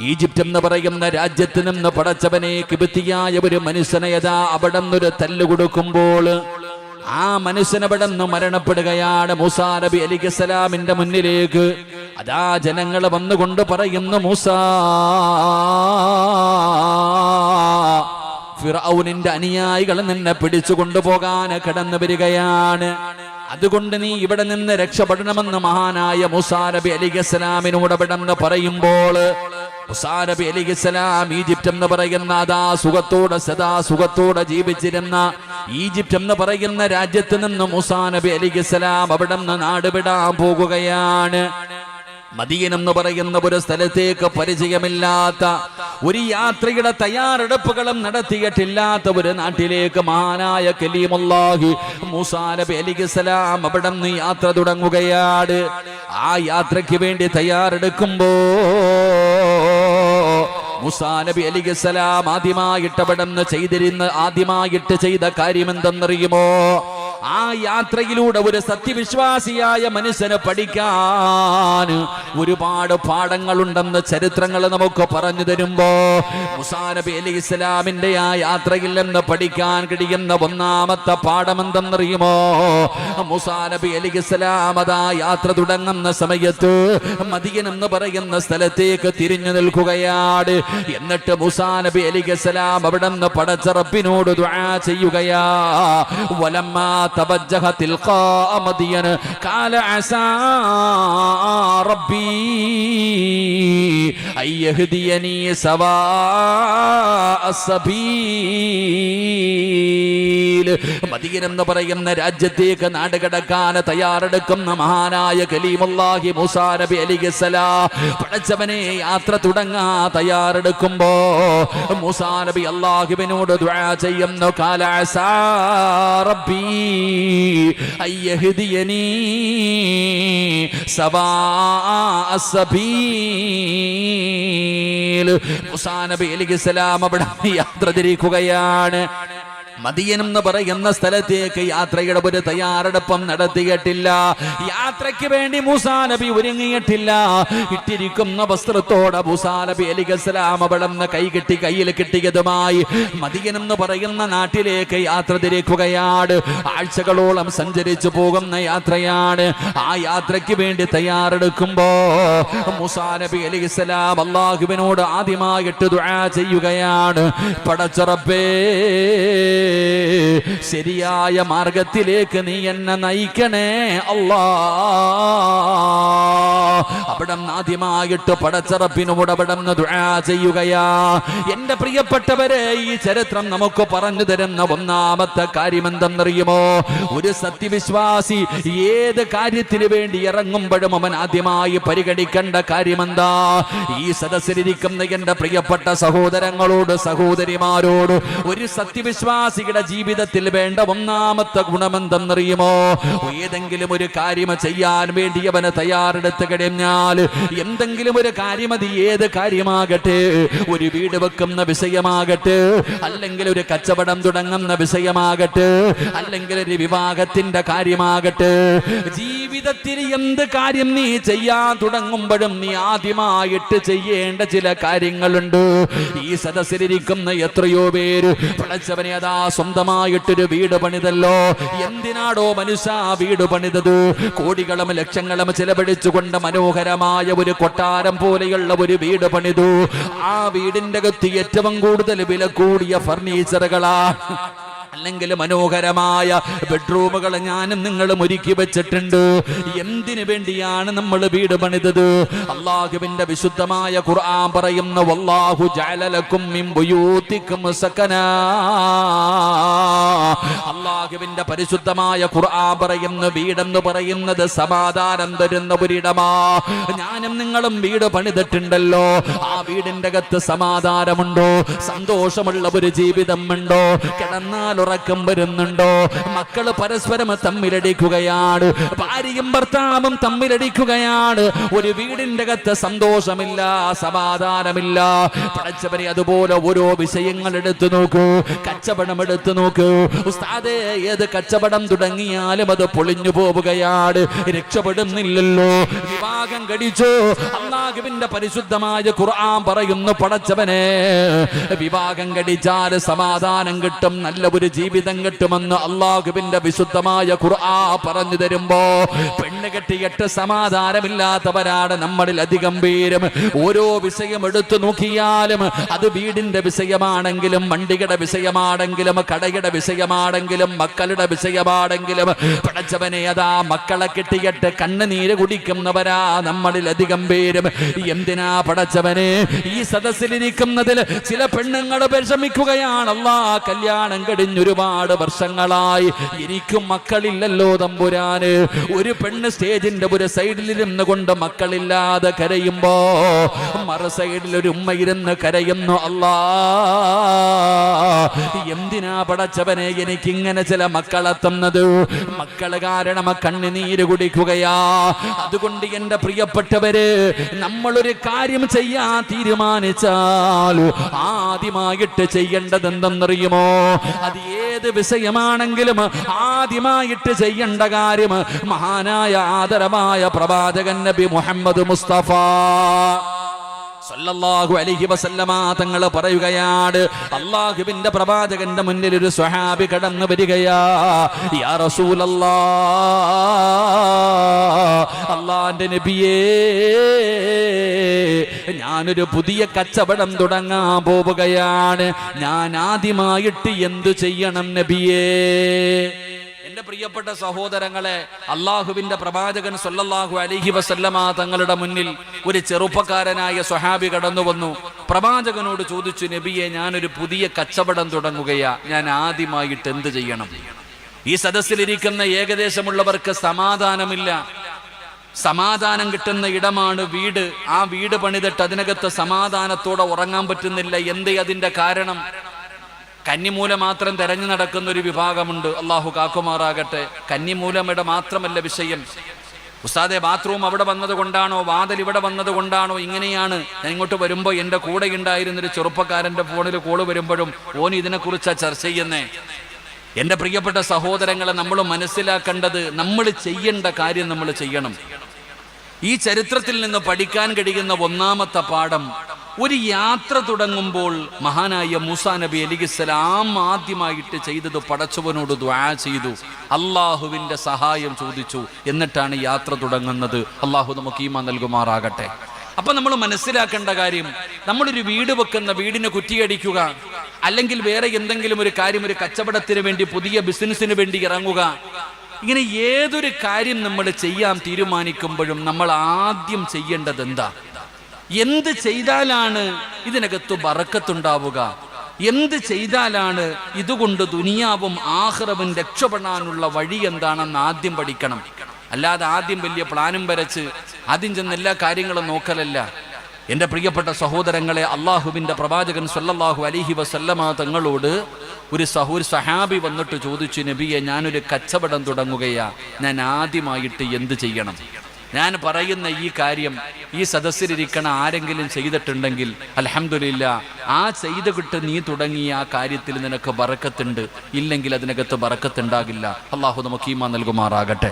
Egypt എന്ന് പറയുന്ന രാജ്യത്ത് നിന്ന് പടച്ചവനെ കിബിത്തിയായ ഒരു മനുഷ്യനയതാ അവിടെ നിന്നൊരു തല്ല് കൊടുക്കുമ്പോൾ ആ മനുഷ്യൻ അവിടെ നിന്ന് മരണപ്പെടുകയാണ്. മൂസാ നബി അലൈഹിസ്സലാമിന്റെ മുന്നിലേക്ക് അതാ ജനങ്ങൾ വന്നുകൊണ്ട് പറയുന്നു, മൂസാ, ഫിർഔനിന്റെ അനുയായികൾ നിന്നെ പിടിച്ചു കൊണ്ടുപോകാൻ കടന്നു വരികയാണ്. അതുകൊണ്ട് നീ ഇവിടെ നിന്ന് രക്ഷപ്പെടണമെന്ന് മഹാനായ മൂസാ നബി അലൈഹിസ്സലാമിനോട് അവിടെ നിന്ന് പറയുമ്പോൾ മൂസാ നബി അലൈഹിസ്സലാം ഈജിപ്റ്റ് എന്ന് പറയുന്ന അതാ സദാ സുഖത്തോടെ ജീവിച്ചിരുന്ന ഈജിപ്റ്റ് എന്ന് പറയുന്ന രാജ്യത്ത് നിന്ന് മൂസാ നബി അലൈഹിസ്സലാം അവിടെ നിന്ന് നാടുവിടാൻ പോകുകയാണ്. മദീന എന്ന് പറയുന്ന ഒരു സ്ഥലത്തേക്ക് പരിചയമില്ലാത്ത, ഒരു യാത്രയുടെ തയ്യാറെടുപ്പുകളും നടത്തിയിട്ടില്ലാത്ത ഒരു നാട്ടിലേക്ക് മഹാനായ കലീമുല്ലാഹി മൂസാ നബി അലൈഹിസ്സലാം അവിടെ നിന്ന് യാത്ര തുടങ്ങുകയാണ്. ആ യാത്രയ്ക്ക് വേണ്ടി തയ്യാറെടുക്കുമ്പോ മൂസാ നബി അലൈഹിസ്സലാം ആദ്യമായിട്ട് ചെയ്ത കാര്യം എന്തെന്നറിയുമോ? ആ യാത്രയിലൂടെ ഒരു സത്യവിശ്വാസിയായ മനുഷ്യന് പഠിക്കാൻ ഒരുപാട് പാഠങ്ങളുണ്ടെന്ന് ചരിത്രങ്ങൾ നമുക്ക് പറഞ്ഞു തരുമ്പോ മൂസാ നബി അലൈഹിസ്സലാമിന്റെ ആ യാത്രയിൽ നിന്ന് പഠിക്കാൻ കഴിയുന്ന ഒന്നാമത്തെ പാഠം എന്തെന്നറിയുമോ? മൂസാ നബി അലൈഹിസ്സലാം അതാ യാത്ര തുടങ്ങുന്ന സമയത്ത് മദീന എന്ന് പറയുന്ന സ്ഥലത്തേക്ക് തിരിഞ്ഞു നിൽക്കുകയാണ്. എന്നിട്ട് മൂസാ നബി അലൈഹിസ്സലാം അവിടെ നിന്ന് പടച്ച റബ്ബിനോട് ദുആ ചെയ്യുകയാ. വലമ്മാ توجه تلقاء مدين قال عسى ربي أن يهديني سواء السبيل. മദീന എന്ന് പറയുന്ന രാജ്യത്തേക്ക് നാടുകടക്കാൻ തയ്യാറെടുക്കുന്ന മഹാനായ കലീമുല്ലാഹി മൂസാ നബി അലൈഹിസ്സലാം പടച്ചവനെ യാത്ര തുടങ്ങാൻ തയ്യാറെടുക്കുമ്പോ മൂസാ നബി അല്ലാഹുവിനോട് ദുആ ചെയ്യുന്നു. ഖാല അസാ റബ്ബി അയ്യഹ്ദിയനി സവാഅ സബീൽ. മൂസാ നബി അലൈഹിസ്സലാം അവിടെ യാത്ര തിരിക്കുകയാണ്. മദീന എന്ന് പറയുന്ന സ്ഥലത്തേക്ക് യാത്രയുടെ ഒരു തയ്യാറെടുപ്പും നടത്തിയിട്ടില്ല. യാത്രയ്ക്ക് വേണ്ടി മൂസാ നബി ഒരുങ്ങിയിട്ടില്ല. ഇട്ടിരിക്കുന്ന വസ്ത്രത്തോടെ മൂസാ നബി അലൈഹിസ്സലാം അവിടെ നിന്ന് കയ്യിൽ കിട്ടിയതുമായി മദീന എന്ന് പറയുന്ന നാട്ടിലേക്ക് യാത്ര തിരിക്കുകയാണ്. ആഴ്ചകളോളം സഞ്ചരിച്ചു പോകുന്ന യാത്രയാണ്. ആ യാത്രയ്ക്ക് വേണ്ടി തയ്യാറെടുക്കുമ്പോ മൂസാ നബി അലൈഹിസ്സലാം അല്ലാഹുവിനോട് ആദ്യമായിട്ട് ദുആ ചെയ്യുകയാണ്. പടച്ച റബ്ബേ, ശരിയായ മാർഗത്തിലേക്ക് നീ എന്നെ നയിക്കണേ അല്ലാ. അവിടെ ആദ്യമായിട്ട് പടച്ച റബ്ബിനോട് അവിടെ ദുആ ചെയ്യുകയാ. എന്റെ പ്രിയപ്പെട്ടവരെ, ഈ ചരിത്രം നമുക്ക് പറഞ്ഞു തരുന്ന ഒന്നാമത്തെ കാര്യം എന്തെന്നറിയുമോ? ഒരു സത്യവിശ്വാസി ഏത് കാര്യത്തിന് വേണ്ടി ഇറങ്ങുമ്പോഴും അവൻ ആദ്യമായി പരിഗണിക്കേണ്ട കാര്യമെന്താ? ഈ സദസ്സിലിരിക്കുന്ന എന്റെ പ്രിയപ്പെട്ട സഹോദരങ്ങളോട് സഹോദരിമാരോട് ഒരു സത്യവിശ്വാസിയുടെ ജീവിതത്തിൽ വേണ്ട ഒന്നാമത്തെ ഗുണമെന്തെന്നറിയുമോ? ഏതെങ്കിലും ഒരു കാര്യം ചെയ്യാൻ വേണ്ടി അവന് തയ്യാറെടുത്ത് കഴിഞ്ഞാൽ എന്തെങ്കിലും ഒരു കാര്യം, അത് ഏത് കാര്യമാകട്ടെ, ഒരു വീട് വെക്കുന്ന വിഷയമാകട്ടെ, അല്ലെങ്കിൽ ഒരു കച്ചവടം തുടങ്ങുന്ന വിഷയമാകട്ടെ, അല്ലെങ്കിൽ ഒരു വിവാഹത്തിന്റെ കാര്യമാകട്ടെ, ജീവിതത്തിൽ എന്ത് കാര്യം നീ ചെയ്യാൻ തുടങ്ങുമ്പോഴും നീ ആദ്യമായിട്ട് ചെയ്യേണ്ട ചില കാര്യങ്ങളുണ്ട്. ഈ സദസ്സിലിരിക്കുന്ന എത്രയോ പേര് പടച്ചവനെ അതാ സ്വന്തമായിട്ടൊരു വീട് പണിതല്ലോ. എന്തിനാടോ മനുഷ്യ വീട് പണിതത്? കോടികളും ലക്ഷങ്ങളും ചിലവഴിച്ചുകൊണ്ട് മനോഹരമായ ഒരു കൊട്ടാരം പോലെയുള്ള ഒരു വീട് പണിതു. ആ വീടിന്റെ അകത്ത് ഏറ്റവും കൂടുതൽ വില കൂടിയ ഫർണിച്ചറുകളാ, അല്ലെങ്കിൽ മനോഹരമായ ബെഡ്റൂമുകൾ ഞാനും നിങ്ങളും ഒരുക്കി വെച്ചിട്ടുണ്ട്. എന്തിനു വേണ്ടിയാണ് നമ്മൾ വീട് പണിതത്? അല്ലാഹുവിന്റെ വിശുദ്ധമായ ഖുർആൻ പറയുന്ന വല്ലാഹു ജഅല ലക്കും മിൻ ബുയൂതികും സകനാ. അല്ലാഹുവിന്റെ പരിശുദ്ധമായ ഖുർആൻ പറയുന്ന വീടെന്ന് പറയുന്നത് സമാധാനം തരുന്ന ഒരിടമാ. ഞാനും നിങ്ങളും വീട് പണിതിട്ടുണ്ടല്ലോ. ആ വീടിന്റെ അകത്ത് സമാധാനമുണ്ടോ? സന്തോഷമുള്ള ഒരു ജീവിതം ഉണ്ടോ? കിടന്നാൽ ഉറക്കം വരുന്നുണ്ടോ? മക്കള് പരസ്പരം തമ്മിലടിക്കുകയാണ്, ഭാര്യയും ഭർത്താവും തമ്മിലടിക്കുകയാണ്. ഒരു വീടിന്റെ അകത്ത് സന്തോഷമില്ല, സമാധാനമില്ല. പടച്ചവനെ, അതുപോലെ ഓരോ വിഷയങ്ങൾ എടുത്തു നോക്കൂ, കച്ചവടം എടുത്തു നോക്കൂ, ഉസ്താദേ ഏത് കച്ചവടം തുടങ്ങിയാലും അത് പൊളിഞ്ഞു പോവുകയാണ്, രക്ഷപ്പെടുന്നില്ലല്ലോ. വിവാഹം കഴിച്ചു, അല്ലാഹുവിന്റെ പരിശുദ്ധമായ ഖുർആൻ പറയുന്നു, പടച്ചവനെ വിവാഹം കഴിച്ചാൽ സമാധാനം കിട്ടും, നല്ല ഒരു ജീവിതം കിട്ടുമെന്ന് അല്ലാഹുവിന്റെ വിശുദ്ധമായ ഖുർആൻ പറഞ്ഞു തരുമ്പോ പെണ്ണ് കെട്ടിയിട്ട് സമാധാനമില്ലാത്തവരാണ് നമ്മളിൽ അധികം പേരും. ഓരോ വിഷയം എടുത്തു നോക്കിയാലും അത് വീടിന്റെ വിഷയമാണെങ്കിലും, വണ്ടിയുടെ വിഷയമാണെങ്കിലും, കടയുടെ വിഷയമാണെങ്കിലും, മക്കളുടെ വിഷയമാണെങ്കിലും, പടച്ചവനെ അതാ മക്കളെ കെട്ടിയിട്ട് കണ്ണുനീര് കുടിക്കുന്നവരാ നമ്മളിൽ അധികം പേരും. എന്തിനാ പടച്ചവനെ ഈ സദസ്സിലിരിക്കുന്നതിൽ ചില പെണ്ണുങ്ങൾ വിഷമിക്കുകയാണ്, അല്ലാ കല്യാണം കഴിഞ്ഞൊരുപാട് വർഷങ്ങളായി, എനിക്കും മക്കളില്ലല്ലോ തമ്പുരാന്. ഒരു പെണ്ണ് സ്റ്റേജിന്റെ ഒരു സൈഡിലിരുന്ന് കൊണ്ട് മക്കളില്ലാതെ കരയുമ്പോ മറു സൈഡിൽ ഒരു ഉമ്മ ഇരുന്ന് കരയുന്നു, അല്ലാ എന്തിനാ പടച്ചവനെ എനിക്കിങ്ങനെ ചില മക്കളെത്തുന്നത്? മക്കള് കാരണം കണ്ണുനീര് കുടിക്കുകയാ. അതുകൊണ്ട് എന്റെ പ്രിയപ്പെട്ടവര്, നമ്മളൊരു കാര്യം ചെയ്യാൻ തീരുമാനിച്ചാൽ ആദ്യമായിട്ട് ചെയ്യേണ്ടത് എന്തെന്നറിയുമോ? അത് ഏത് വിഷയമാണെങ്കിലും ആദ്യമായിട്ട് ചെയ്യേണ്ട കാര്യം മഹാനായ ആദരമായ പ്രവാചകൻ നബി മുഹമ്മദ് മുസ്തഫ സല്ലല്ലാഹു അലൈഹി വസല്ലമ തങ്ങൾ പറയുകയാണ്, അല്ലാഹുവിന്റെ പ്രവാചകന്റെ മുന്നിൽ ഒരു സ്വഹാബി കടന്നു വരികയാ. യാ റസൂലല്ലാഹ്, അല്ലാഹുവിന്റെ നബിയേ, ഞാനൊരു പുതിയ കച്ചവടം തുടങ്ങാൻ പോവുകയാണ്, ഞാൻ ആദ്യമായിട്ട് എന്തു ചെയ്യണം നബിയേ? എന്റെ പ്രിയപ്പെട്ട സഹോദരങ്ങളെ, അല്ലാഹുവിന്റെ പ്രവാചകൻ സല്ലല്ലാഹു അലൈഹി വസല്ലമ തങ്ങളുടെ മുന്നിൽ ഒരു ചെറുപ്പക്കാരനായ സ്വഹാബി കടന്നു വന്നു. പ്രവാചകനോട് ചോദിച്ചു, നബിയെ, ഞാനൊരു പുതിയ കച്ചവടം തുടങ്ങുകയാ, ഞാൻ ആദ്യമായിട്ട് എന്ത് ചെയ്യണം? ഈ സദസ്സിലിരിക്കുന്ന ഏകദേശമുള്ളവർക്ക് സമാധാനമില്ല. സമാധാനം കിട്ടുന്ന ഇടമാണ് വീട്. ആ വീട് പണിതിട്ട് അതിനകത്ത് സമാധാനത്തോടെ ഉറങ്ങാൻ പറ്റുന്നില്ല. എന്തേ അതിന്റെ കാരണം? കന്നിമൂല മാത്രം തെരഞ്ഞു നടക്കുന്ന ഒരു വിഭാഗമുണ്ട്, അള്ളാഹു കാക്കുമാറാകട്ടെ. കന്നിമൂലയുടെ മാത്രമല്ല വിഷയം. ഉസ്താദെ, ബാത്റൂം അവിടെ വന്നത് കൊണ്ടാണോ, വാതിൽ ഇവിടെ വന്നത് കൊണ്ടാണോ, ഇങ്ങനെയാണ്. ഞാൻ ഇങ്ങോട്ട് വരുമ്പോൾ എൻ്റെ കൂടെ ഉണ്ടായിരുന്നൊരു ചെറുപ്പക്കാരൻ്റെ ഫോണിൽ കോള് വരുമ്പോഴും ഓൻ ഇതിനെക്കുറിച്ചാണ് ചർച്ച ചെയ്യുന്നേ. എൻ്റെ പ്രിയപ്പെട്ട സഹോദരങ്ങളെ, നമ്മൾ മനസ്സിലാക്കേണ്ടത്, നമ്മൾ ചെയ്യേണ്ട കാര്യം നമ്മൾ ചെയ്യണം. ഈ ചരിത്രത്തിൽ നിന്ന് പഠിക്കാൻ കഴിയുന്ന ഒന്നാമത്തെ പാഠം, ഒരു യാത്ര തുടങ്ങുമ്പോൾ മഹാനായ മൂസാ നബി അലൈഹിസ്സലാം ആദ്യമായിട്ട് ചെയ്തത് പടച്ചവനോട് ദുആ ചെയ്തു, അള്ളാഹുവിന്റെ സഹായം ചോദിച്ചു, എന്നിട്ടാണ് യാത്ര തുടങ്ങുന്നത്. അള്ളാഹു നമുക്ക് ഈമാൻ നൽകുമാറാകട്ടെ. അപ്പൊ നമ്മൾ മനസ്സിലാക്കേണ്ട കാര്യം, നമ്മളൊരു വീട് വെക്കുന്ന, വീടിന് കുറ്റിയടിക്കുക, അല്ലെങ്കിൽ വേറെ എന്തെങ്കിലും ഒരു കാര്യം, ഒരു കച്ചവടത്തിന് വേണ്ടി, പുതിയ ബിസിനസ്സിന് വേണ്ടി ഇറങ്ങുക, ഇങ്ങനെ ഏതൊരു കാര്യം നമ്മൾ ചെയ്യാൻ തീരുമാനിക്കുമ്പോഴും നമ്മൾ ആദ്യം ചെയ്യേണ്ടത് എന്താ? എന്ത് ചെയ്താലാണ് ഇതിനകത്ത് ബറക്കത്തുണ്ടാവുക? എന്ത് ചെയ്താലാണ് ഇതുകൊണ്ട് ദുനിയാവും ആഖിറവും രക്ഷപ്പെടാനുള്ള വഴി എന്താണെന്ന് ആദ്യം പഠിക്കണം. അല്ലാതെ ആദ്യം വലിയ പ്ലാനും വരച്ച് ആദ്യം ചെന്ന് എല്ലാ കാര്യങ്ങളും നോക്കലല്ല. എൻ്റെ പ്രിയപ്പെട്ട സഹോദരങ്ങളെ, അള്ളാഹുവിൻ്റെ പ്രവാചകൻ സല്ലല്ലാഹു അലൈഹി വസല്ലമ തങ്ങളോട് ഒരു സഹാബി വന്നിട്ട് ചോദിച്ചു, നബിയെ, ഞാനൊരു കച്ചവടം തുടങ്ങുകയാ, ഞാൻ ആദ്യമായിട്ട് എന്ത് ചെയ്യണം? ഞാൻ പറയുന്ന ഈ കാര്യം ഈ സദസ്സിലിരിക്കണ ആരെങ്കിലും ചെയ്തിട്ടുണ്ടെങ്കിൽ അൽഹംദുലില്ലാ, ആ ചെയ്തുകിട്ട് നീ തുടങ്ങിയ ആ കാര്യത്തിൽ നിനക്ക് ബറക്കത്തുണ്ട്, ഇല്ലെങ്കിൽ അതിനകത്ത് ബറക്കത്തുണ്ടാകില്ല. അള്ളാഹു നമുക്ക് ഈമാൻ നൽകുമാറാകട്ടെ.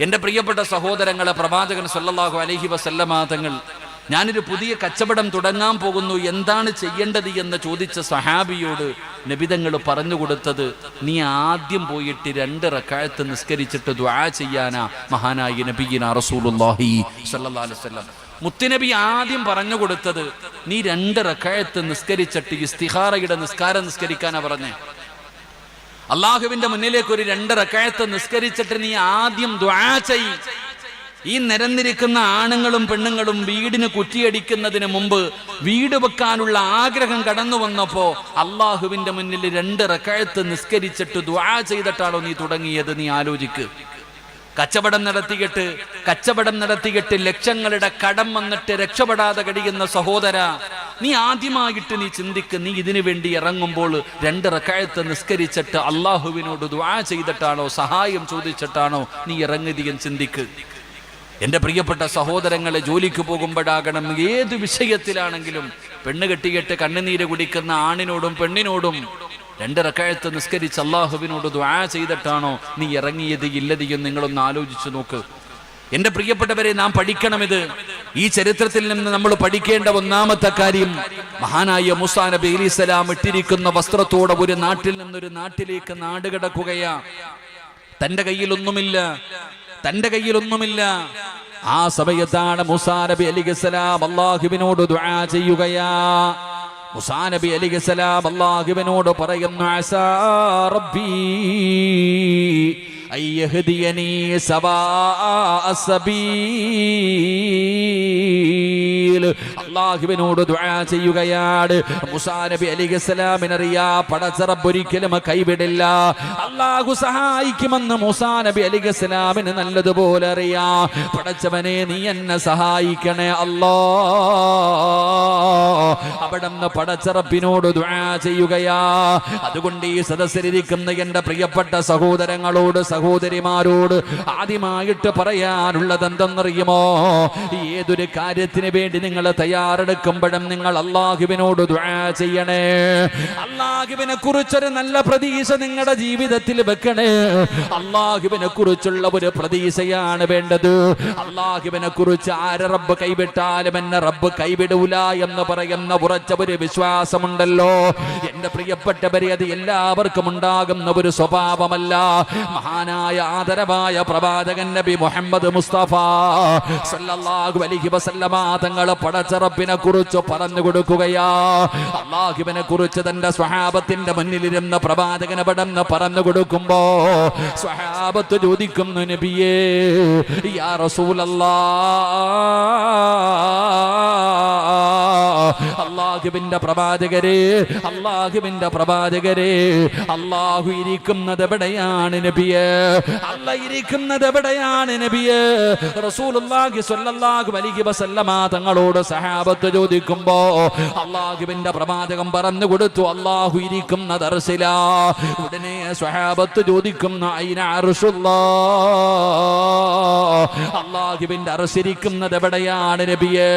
എൻ്റെ പ്രിയപ്പെട്ട സഹോദരങ്ങളെ, പ്രവാചകൻ സല്ലല്ലാഹു അലൈഹി വസല്ലമ തങ്ങൾ ഞാനൊരു പുതിയ കച്ചവടം തുടങ്ങാൻ പോകുന്നു, എന്താണ് ചെയ്യേണ്ടത് എന്ന് ചോദിച്ച സഹാബിയോട് നബിതങ്ങൾ പറഞ്ഞു കൊടുത്തത്, നീ ആദ്യം പോയിട്ട് 2 റക്അത്ത് നിസ്കരിച്ചിട്ട് ദുആ ചെയ്യാനാ മഹാനായ നബിയിനാ റസൂലുള്ളാഹി സ്വല്ലല്ലാഹു അലൈഹി വസല്ലം. മുത്തുനബി ആദ്യം പറഞ്ഞു കൊടുത്തത്, നീ 2 റക്അത്ത് നിസ്കരിച്ചിട്ട് ഇസ്തിഖാറയുടെ നിസ്കാരം നിസ്കരിക്കാനാ പറഞ്ഞേ. അള്ളാഹുവിന്റെ മുന്നിലേക്ക് ഒരു 2 റക്അത്ത് നിസ്കരിച്ചിട്ട് നീ ആദ്യം ദുആ ചെയ്യ്. ഈ നിരന്നിരിക്കുന്ന ആണുങ്ങളും പെണ്ണുങ്ങളും വീടിന് കുറ്റിയടിക്കുന്നതിന് മുമ്പ് വീട് വെക്കാനുള്ള ആഗ്രഹം കടന്നു വന്നപ്പോ അള്ളാഹുവിന്റെ മുന്നിൽ 2 റക്അത്ത് നിസ്കരിച്ചിട്ട് ദുആ ചെയ്തിട്ടാണോ നീ തുടങ്ങിയത്? നീ ആലോചിക്ക്. കച്ചവടം നടത്തിയിട്ട് ലക്ഷങ്ങളുടെ കടം വന്നിട്ട് രക്ഷപ്പെടാതെ കഴിയുന്ന സഹോദര, നീ ആദ്യമായിട്ട് നീ ചിന്തിക്ക്, നീ ഇതിനു വേണ്ടി ഇറങ്ങുമ്പോൾ 2 റക്അത്ത് നിസ്കരിച്ചിട്ട് അള്ളാഹുവിനോട് ദുആ ചെയ്തിട്ടാണോ, സഹായം ചോദിച്ചിട്ടാണോ നീ ഇറങ്ങിയതെന്ന് ചിന്തിക്ക്. എൻ്റെ പ്രിയപ്പെട്ട സഹോദരങ്ങളെ, ജോലിക്ക് പോകുമ്പോഴാകണം, ഏത് വിഷയത്തിലാണെങ്കിലും പെണ്ണ് കെട്ടിയിട്ട് കണ്ണുനീര് കുടിക്കുന്ന ആണിനോടും പെണ്ണിനോടും 2 റക്അത്ത് നിസ്കരിച്ച് അല്ലാഹുവിനോട് ദുആ ചെയ്തിട്ടാണോ നീ ഇറങ്ങിയത് ഇല്ലതിയും നിങ്ങളൊന്ന് ആലോചിച്ചു നോക്ക്. എന്റെ പ്രിയപ്പെട്ടവരെ, നാം പഠിക്കണമിത്. ഈ ചരിത്രത്തിൽ നിന്ന് നമ്മൾ പഠിക്കേണ്ട ഒന്നാമത്തെ കാര്യം, മഹാനായ മൂസാ നബി അലൈഹിസ്സലാം ഇട്ടിരിക്കുന്ന വസ്ത്രത്തോടെ ഒരു നാട്ടിൽ നിന്നൊരു നാട്ടിലേക്ക് നാടുകടക്കുകയാ. തന്റെ കയ്യിലൊന്നുമില്ല. ആ സമയത്താണ് മൂസാ നബി അലൈഹിസ്സലാം അല്ലാഹുവിനോട് ദുആ ചെയ്യുകയാ. മൂസാ നബി അലൈഹിസ്സലാം അല്ലാഹുവിനോട് പറയുന്നു, അസാ റബ്ബി അയ്യഹ്ദിയനി സവാഅ സബീൽ. അല്ലാഹുവിനോട് ദുആ ചെയ്യുകയാണ്. മൂസാ നബി അലൈഹിസ്സലാമിനറിയാ പടച്ച റബ്ബ് ഒരിക്കലും കൈവിടില്ല, അല്ലാഹു സഹായിക്കുമെന്ന് മൂസാ നബി അലൈഹിസ്സലാമിന് നല്ലതുപോലെ അറിയാ. പടച്ചവനെ നീ എന്നെ സഹായിക്കണേ അല്ലാ. അവിടുന്ന് പടച്ച റബ്ബിനോട് ദുആ ചെയ്യുകയാ. അതുകൊണ്ട് ഈ സദസ്സിലിരിക്കുന്ന എന്റെ പ്രിയപ്പെട്ട സഹോദരങ്ങളോട് സഹോദരിമാരോട് ആദ്യമായിട്ട് പറയാനുള്ളത് എന്തെന്നറിയുമോ? ഏതൊരു കാര്യത്തിന് വേണ്ടി നിങ്ങൾ തയ്യാറെടുക്കുമ്പോഴും നിങ്ങൾ അല്ലാഹുവിനോട് ദുആ ചെയ്യണേ. അല്ലാഹുവിനെ കുറിച്ചൊരു നല്ല പ്രതീക്ഷ നിങ്ങളുടെ ജീവിതത്തിൽ വെക്കണേ. അല്ലാഹുവിനെ കുറിച്ചുള്ള ഒരു പ്രതീക്ഷയാണ് വേണ്ടത്. അല്ലാഹുവിനെ കുറിച്ച് ആരെ റബ്ബ് കൈവിട്ടാലും എന്നെ റബ്ബ് കൈവിടൂല എന്ന് പറയുന്ന ഉറച്ച ഒരു വിശ്വാസമുണ്ടല്ലോ എന്റെ പ്രിയപ്പെട്ടവരെ. അത് എല്ലാവർക്കും ഉണ്ടാകുന്ന ഒരു സ്വഭാവമല്ല. മഹാനായ ആദരവായ പ്രവാചകൻ നബി മുഹമ്മദ് മുസ്തഫ സല്ലല്ലാഹു അലൈഹി വസല്ലമ തങ്ങൾ പടച്ച റബ്ബിനെ കുറിച്ച് പറഞ്ഞു കൊടുക്കുകയാ. അല്ലാഹുവിനെ കുറിച്ച് തന്റെ സ്വഹാബത്തിന്റെ മുന്നിലിരുന്ന പ്രവാചകനെ പടന്ന് പറഞ്ഞു കൊടുക്കുമ്പോ സ്വഹാബത്ത് ചോദിക്കുന്നു, നബിയേ യാ റസൂലല്ലാഹ്, അല്ലാഹുവിന്റെ പ്രവാചകരെ, അല്ലാഹു ഇരിക്കുന്നത് എവിടെയാണ് നബിയേ? അല്ലാഹു ഇരിക്കുന്നത് എവിടെയാണ് നബിയേ? റസൂലുള്ളാഹി സ്വല്ലല്ലാഹു അലൈഹി വസല്ലമ തങ്ങളോട് സഹാബത്ത് ചോദിക്കുമ്പോ അല്ലാഹുവിന്റെ പ്രവാചകൻ പറഞ്ഞു കൊടുത്തു, അല്ലാഹു ഇരിക്കുന്നത് അർശിലാ. ഉടനെ സഹാബത്ത് ചോദിക്കുന്നു, അയ്ന അർശുല്ലാഹ്, അല്ലാഹുവിന്റെ അർശിരിക്കുന്നത് എവിടെയാണ് നബിയേ?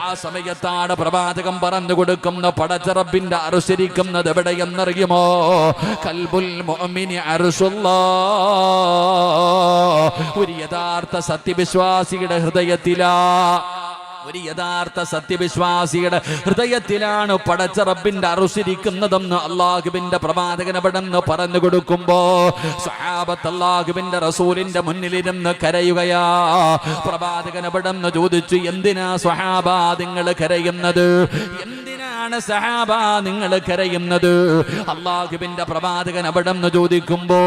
ആ സമയത്താണ് പ്രവാചകൻ പറഞ്ഞു കൊടുക്കുന്ന പടച്ച റബ്ബിന്റെ അർശിരിക്കുന്നത് എവിടെയെന്നറിയുമോ? ഖൽബുൽ മുഅ്മിനി അർശുല്ലാഹ്. ഒരു യഥാർത്ഥ സത്യവിശ്വാസിയുടെ ഹൃദയത്തിലാണ് പടച്ച റബ്ബിന്റെ അർശിരിക്കുന്നതെന്ന് അല്ലാഹുവിന്റെ പ്രവാചകൻ അവിടെന്ന് പറഞ്ഞു കൊടുക്കുമ്പോ സ്വഹാബത്ത് അല്ലാഹുവിന്റെ റസൂലിന്റെ മുന്നിലിരുന്ന് കരയുകയാ. പ്രവാചകൻ അവിടെന്ന് ചോദിച്ചു, എന്തിനാ സ്വഹാബാ നിങ്ങൾ കരയുന്നത്? എന്തിനാണ് സഹാബാ നിങ്ങൾ കരയുന്നത്? അല്ലാഹുവിന്റെ പ്രവാചകൻ അവിടെന്ന് ചോദിക്കുമ്പോ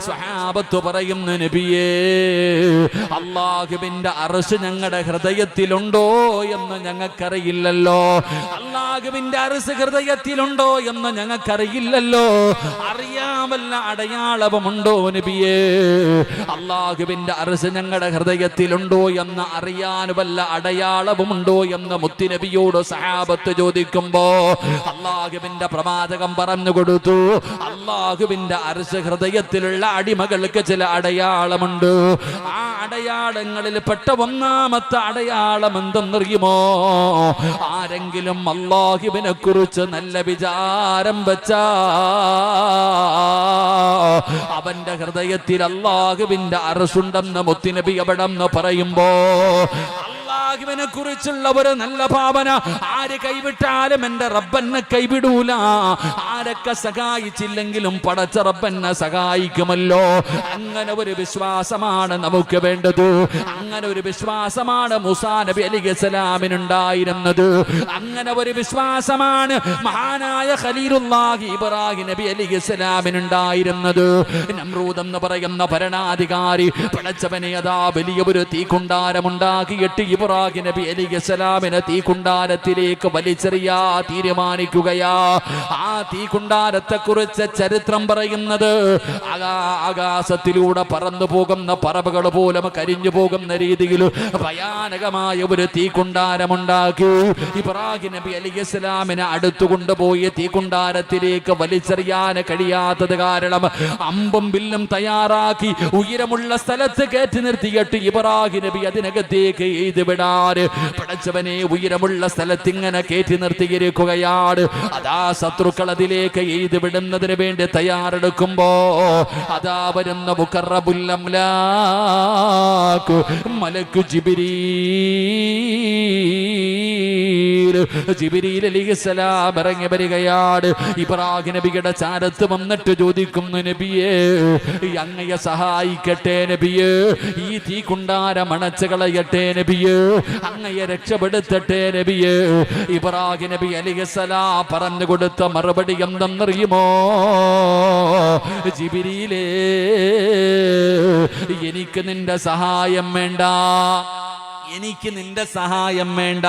സ്വഹാബത്ത് പറയുന്നു, നബിയേ അല്ലാഹുവിന്റെ അർശ് ഞങ്ങളുടെ ഹൃദയത്തിലുണ്ടോ എന്ന് ഞങ്ങൾക്കറിയില്ലല്ലോ. അല്ലാഹുവിന്റെ അർശ് ഹൃദയത്തിലുണ്ടോ എന്ന് ഞങ്ങൾക്കറിയില്ലല്ലോ. അറിയാമല്ല അടയാളവുമുണ്ടോ നബിയേ? അല്ലാഹുവിന്റെ അർശ് ഞങ്ങളുടെ ഹൃദയത്തിലുണ്ടോ എന്ന് അറിയാൻ വല്ല അടയാളവുമുണ്ടോ എന്ന് മുത്തുനബിയോട് സഹാബത്ത് ചോദിക്കുമ്പോ അല്ലാഹുവിന്റെ പ്രവാചകൻ പറഞ്ഞു കൊടുത്തു, അല്ലാഹുവിന്റെ അർശ് ഹൃദയത്തിലുള്ള അടിമകൾക്ക് ചില അടയാളമുണ്ട്. ആ അടയാളങ്ങളിൽ പെട്ട ഒന്നാമത്തെ അടയാളം എന്തെന്നറിയുമോ? ആരെങ്കിലും അല്ലാഹുവിനെ കുറിച്ച് നല്ല വിചാരം വെച്ചാ അവന്റെ ഹൃദയത്തിൽ അല്ലാഹുവിന്റെ അർശുണ്ടെന്ന് മുത്തുനബി അവിടെന്ന് പറയുമ്പോ അല്ലാഹുവിനെ കുറിച്ചുള്ള ഒരു നല്ല ഭാവന ആര് കൈവിട്ടാലും എന്റെ റബ്ബന്നെ കൈവിടൂല. ആരൊക്കെ സഹായിച്ചില്ലെങ്കിലും പടച്ച റബ്ബന്നെ സഹായിക്കുമല്ലോ. അങ്ങനെ ഒരു വിശ്വാസമാണ് നമുക്ക് വേണ്ടത്. അങ്ങനെ ഒരു വിശ്വാസമാണ് മൂസാ നബി അലൈഹിസ്സലാമിനുണ്ടായിരുന്നത്. അങ്ങനെ ഒരു വിശ്വാസമാണ് മഹാനായ ഖലീലുല്ലാഹി ഇബ്രാഹിം നബി അലൈഹിസ്സലാമിനുണ്ടായിരുന്നത്. നമ്രൂദ് എന്ന് പറയുന്ന ഭരണാധികാരി പടച്ചവനെ അതാ വലിയ ഒരു തീക്കുണ്ടാരമുണ്ടാക്കിയിട്ട് ഇബ്രാഹിം നബി അലൈഹിസ്സലാമിനെ തീക്കുണ്ടാരത്തിലേക്ക് വലിച്ചെറിയാ തീരുമാനിക്കുകയാ. ആ തീക്കുണ്ടാരത്തെ കുറിച്ച് ചരിത്രം പറയുന്നത് ആകാശത്തിലൂടെ പറന്നു പോകുന്ന പറവകൾ പോലും കരിഞ്ഞു പോകുന്ന രീതിയിൽ ഭയാനകമായ ഒരു തീക്കുണ്ടാരമുണ്ടാക്കി ഇബ്രാഹിം നബി അലൈഹിസ്സലാമിനെ അടുത്തു കൊണ്ടുപോയി തീക്കുണ്ടാരത്തിലേക്ക് വലിച്ചെറിയാൻ കഴിയാത്തത് കാരണം അമ്പും വില്ലും തയ്യാറാക്കി ഉയരമുള്ള സ്ഥലത്ത് കയറ്റി നിർത്തിയിട്ട് ഇബ്രാഹിം നബി അതിനകത്തേക്ക് എഴുതി വിടാ നിർത്തിയിരിക്കുകയാണ്. പടച്ചവനെ ഉയരമുള്ള സ്ഥലത്ത് ഇങ്ങനെ കയറ്റി നിർത്തിയിരിക്കുകയാണ്. അതാ ശത്രുക്കൾ അതിലേക്ക് എഴുതി വിടുന്നതിന് വേണ്ടി തയ്യാറെടുക്കുമ്പോ അതാ വരുന്ന മുഖറബുൽ അംലാക്ക് മലക്ക് ജിബ്രീൽ അലൈഹിസ്സലാം ഇറങ്ങി വരികയാണ്. ഇബ്രാഹിം നബിയുടെ ചാരത്ത് വന്നിട്ട് ചോദിക്കുന്നു, നബിയേ അങ്ങയെ സഹായിക്കട്ടെ നബിയേ, ഈ തീക്കുണ്ടാരം അണച്ചു കളയട്ടെ നബിയേ, അങ്ങയെ രക്ഷപ്പെടുത്തട്ടെ നബിയേ. ഇബ്രാഹിം നബി അലൈഹിസ്സലാം പറഞ്ഞു കൊടുത്ത മറുപടി എന്തെന്നറിയുമോ? ജിബ്രീലേ, എനിക്ക് നിന്റെ സഹായം വേണ്ട, എനിക്ക് നിന്റെ സഹായം വേണ്ട.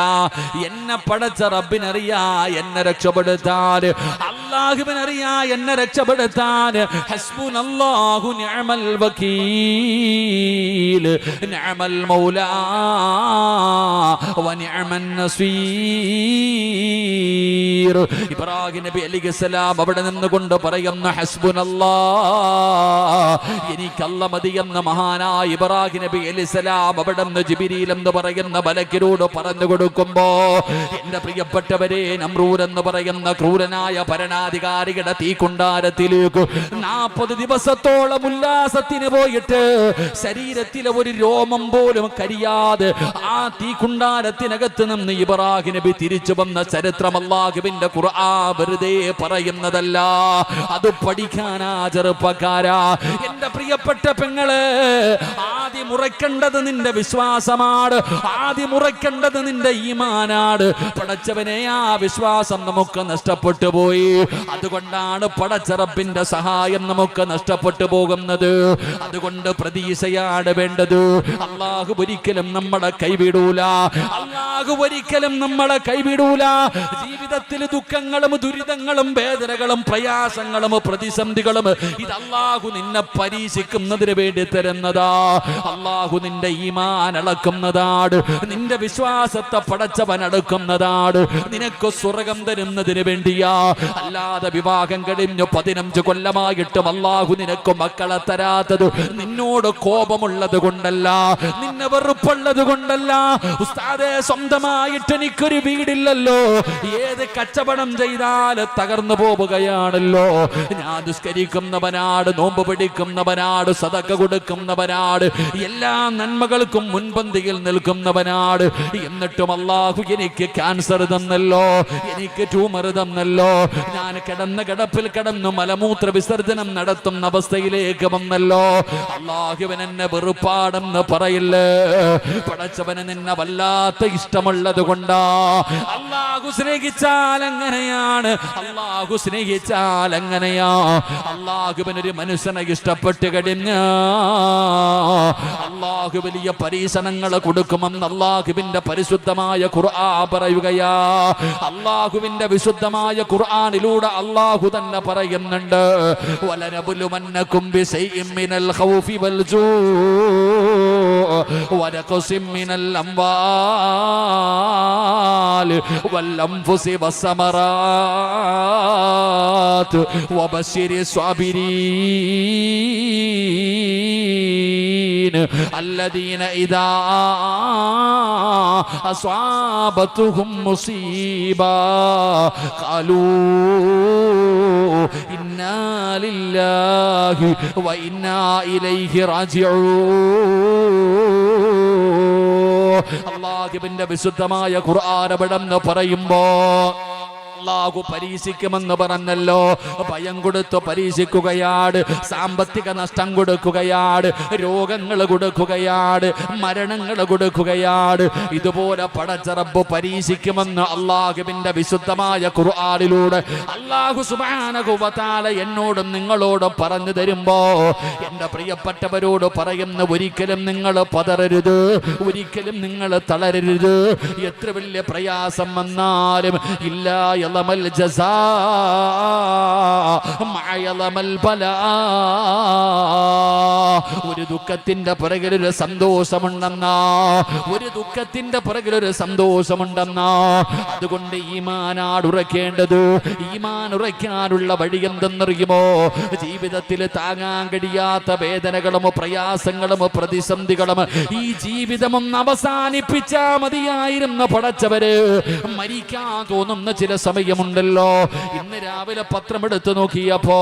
എന്നെ പടച്ച റബ്ബിനറിയാ എന്നെ രക്ഷപ്പെടുത്താൻ, അല്ലാഹുവിനറിയാ എന്നെ രക്ഷപ്പെടുത്താൻ. ഹസ്ബുനല്ലാഹു നിഅമൽ വകീൽ നിഅമൽ മൗലാ വ നിഅമൻ നസീർ. ഇബ്രാഹിം നബി അലൈഹിസ്സലാം അവിടെ നിന്നുകൊണ്ട് പറയുന്ന ഹസ്ബുനല്ലാഹ്, എനിക്കല്ല മതിയെന്ന മഹാനായ ഇബ്രാഹിം നബി അലൈഹിസ്സലാം അവിടെ നിന്ന് ജിബ്രീൽ എന്ന് പറയുന്ന മലക്കിനോട് പറഞ്ഞു കൊടുക്കുമ്പോ, എന്റെ പ്രിയപ്പെട്ടവരെ, നമ്രൂദ് എന്ന് പറയുന്ന ക്രൂരനായ ഭരണാധികാരിയുടെ തീക്കുണ്ടാരത്തിലേക്ക് 40 ദിവസത്തോളം ഉല്ലാസത്തിന് പോയിട്ട് ശരീരത്തിലെ ഒരു രോമം പോലും കരിയാതെ ആ തീക്കുണ്ടാരത്തിനകത്ത് നിന്ന് ഇബ്രാഹിം നബി തിരിച്ചു വന്ന ചരിത്രം അല്ലാഹുവിന്റെ ഖുർആൻ വെറുതെ പറയുന്നതല്ല, അത് പഠിക്കാനാ ചെറുപ്പക്കാരാ. എന്റെ പ്രിയപ്പെട്ട പെങ്ങളെ, ആദ്യം ഉറക്കേണ്ടത് നിന്റെ വിശ്വാസമാണ്, ആദ്യം ഉറക്കേണ്ടത് നിന്റെ ഈമാനാണ്. പടച്ചവനെ, ആ വിശ്വാസം നമുക്ക് നഷ്ടപ്പെട്ടു പോയി. അതുകൊണ്ടാണ് പടച്ച റബ്ബിന്റെ സഹായം നമുക്ക് നഷ്ടപ്പെട്ടു പോകുന്നത്. അതുകൊണ്ട് പ്രതീക്ഷയാണ് വേണ്ടത്. അല്ലാഹു ഒരിക്കലും നമ്മളെ കൈവിടൂല, അല്ലാഹു ഒരിക്കലും നമ്മളെ കൈവിടൂല. ജീവിതത്തിൽ ദുഃഖങ്ങളും ദുരിതങ്ങളും വേദനകളും പ്രയാസങ്ങളും പ്രതിസന്ധികളും ഇത് അല്ലാഹു നിന്നെ പരീക്ഷിക്കുന്നതിന് വേണ്ടി തരുന്നതാ. അല്ലാഹു നിന്റെ ഈമാൻ അളക്കുന്നതാണ്, നിന്റെ വിശ്വാസത്തെ പടച്ചവൻ അടക്കുന്നതാണ്, നിനക്ക് സ്വർഗം തരുന്നതിന് വേണ്ടിയാ. അല്ലാതെ വിവാഹം കഴിഞ്ഞു 15 കൊല്ലമായിട്ടും അല്ലാഹു നിനക്ക് മക്കളെ തരാത്തത് നിന്നോട് കോപമുള്ളത് കൊണ്ടല്ല, നിന്നെ വെറുപ്പുള്ളത് കൊണ്ടല്ല. ഉസ്താദേ, സ്വന്തമായിട്ട് എനിക്കൊരു വീടില്ലല്ലോ, ഏത് കച്ചവടം ചെയ്താൽ തകർന്നു പോവുകയാണല്ലോ. ഞാൻ നിസ്കരിക്കുന്നവനാട്, നോമ്പ് പിടിക്കുന്നവനാട്, സദഖ കൊടുക്കുന്നവനാട്, എല്ലാ നന്മകൾക്കും മുൻപന്തിയിൽ നിൽക്കുന്നവനാട്. എന്നിട്ടും അല്ലാഹു എനിക്ക് ക്യാൻസർ തന്നല്ലോ, എനിക്ക് ട്യൂമർ തന്നല്ലോ, ഞാൻ കിടന്ന കിടപ്പിൽ കിടന്നു മലമൂത്ര വിസർജനം നടത്തുന്ന അവസ്ഥയിലേക്ക് വന്നല്ലോ. അല്ലാഹുവിൻ എന്നെ വെറുപ്പാടെന്ന് പറയില്ലേ? പടച്ചവന് നിന്നെ വല്ലാത്ത ഇഷ്ടമുള്ളത് കൊണ്ടാ. അല്ലാഹു സ്നേഹിച്ചാൽ എങ്ങനെയാണ്, അല്ലാഹു സ്നേഹിച്ചാൽ എങ്ങനെയാ. അല്ലാഹുവിനൊരു മനുഷ്യനെ ഇഷ്ടപ്പെട്ട് കഴിഞ്ഞ അല്ലാഹു വലിയ പരീക്ഷണങ്ങൾ കൊടുക്കുമെന്ന് അല്ലാഹുവിന്റെ പരിശുദ്ധമായ ഖുർആൻ പറയുകയാ. അല്ലാഹുവിന്റെ വിശുദ്ധമായ ഖുർആനിലൂടെ അല്ലാഹു തന്നെ പറയുന്നുണ്ട്, വലനബുലുമന്നകും ബിശൈഇൻ മിനൽ ഖൗഫി വൽ ജൂഇ വനഖസിൻ മിനൽ അംവാലി വൽ അൻഫുസി വസ്സമറാത്ത് വബശ്ശിരിസ് സ്വാബിരീൻ الذين إذا أصابتهم مصيبة قالوا إنا لله وإنا إليه راجعون. അല്ലാഹുവിന്റെ വിശുദ്ധമായ ഖുർആൻ അവിടെന്ന് പറയുമ്പോ അല്ലാഹു പരീക്ഷിക്കുമെന്ന് പറഞ്ഞല്ലോ. ഭയം കൊടുത്ത് പരീക്ഷിക്കുകയാണ്, സാമ്പത്തിക നഷ്ടം കൊടുക്കുകയാണ്, രോഗങ്ങൾ കൊടുക്കുകയാണ്, മരണങ്ങൾ കൊടുക്കുകയാണ്. ഇതുപോലെ പടച്ച റബ്ബ് പരീക്ഷിക്കുമെന്ന് അല്ലാഹുവിന്റെ വിശുദ്ധമായ ഖുർആനിലൂടെ അല്ലാഹു സുബ്ഹാനഹു വ തആല എന്നോടും നിങ്ങളോടും പറഞ്ഞു തരുമ്പോ എന്റെ പ്രിയപ്പെട്ടവരോട് പറയുന്ന, ഒരിക്കലും നിങ്ങൾ പതറരുത്, ഒരിക്കലും നിങ്ങൾ തളരരുത്. എത്ര വലിയ പ്രയാസം വന്നാലും ഇല്ല യളമൽ ജസാ മഅ യളമൽ ബലാ. ഒരു ദുഃഖത്തിന്റെ പുറകിൽ ഒരു സന്തോഷമുണ്ടെന്നാ, ഒരു ദുഃഖത്തിന്റെ പുറകിൽ ഒരു സന്തോഷമുണ്ടെന്നാ. അതുകൊണ്ട് ഈമാനാണ് ഉറക്കേണ്ടത്. ഈമാൻ ഉറയ്ക്കാനുള്ള വഴി എന്തെന്നറിയുമോ? ജീവിതത്തിൽ താങ്ങാൻ കഴിയാത്ത വേദനകളും പ്രയാസങ്ങളും പ്രതിസന്ധികളും ഈ ജീവിതമൊന്ന് അവസാനിപ്പിച്ചാ മതിയായിരുന്നു പടച്ചവര്. മരിക്കാൻ തോന്നുന്ന ചില സമയമുണ്ടല്ലോ. ഇന്ന് രാവിലെ പത്രമെടുത്ത് നോക്കിയപ്പോ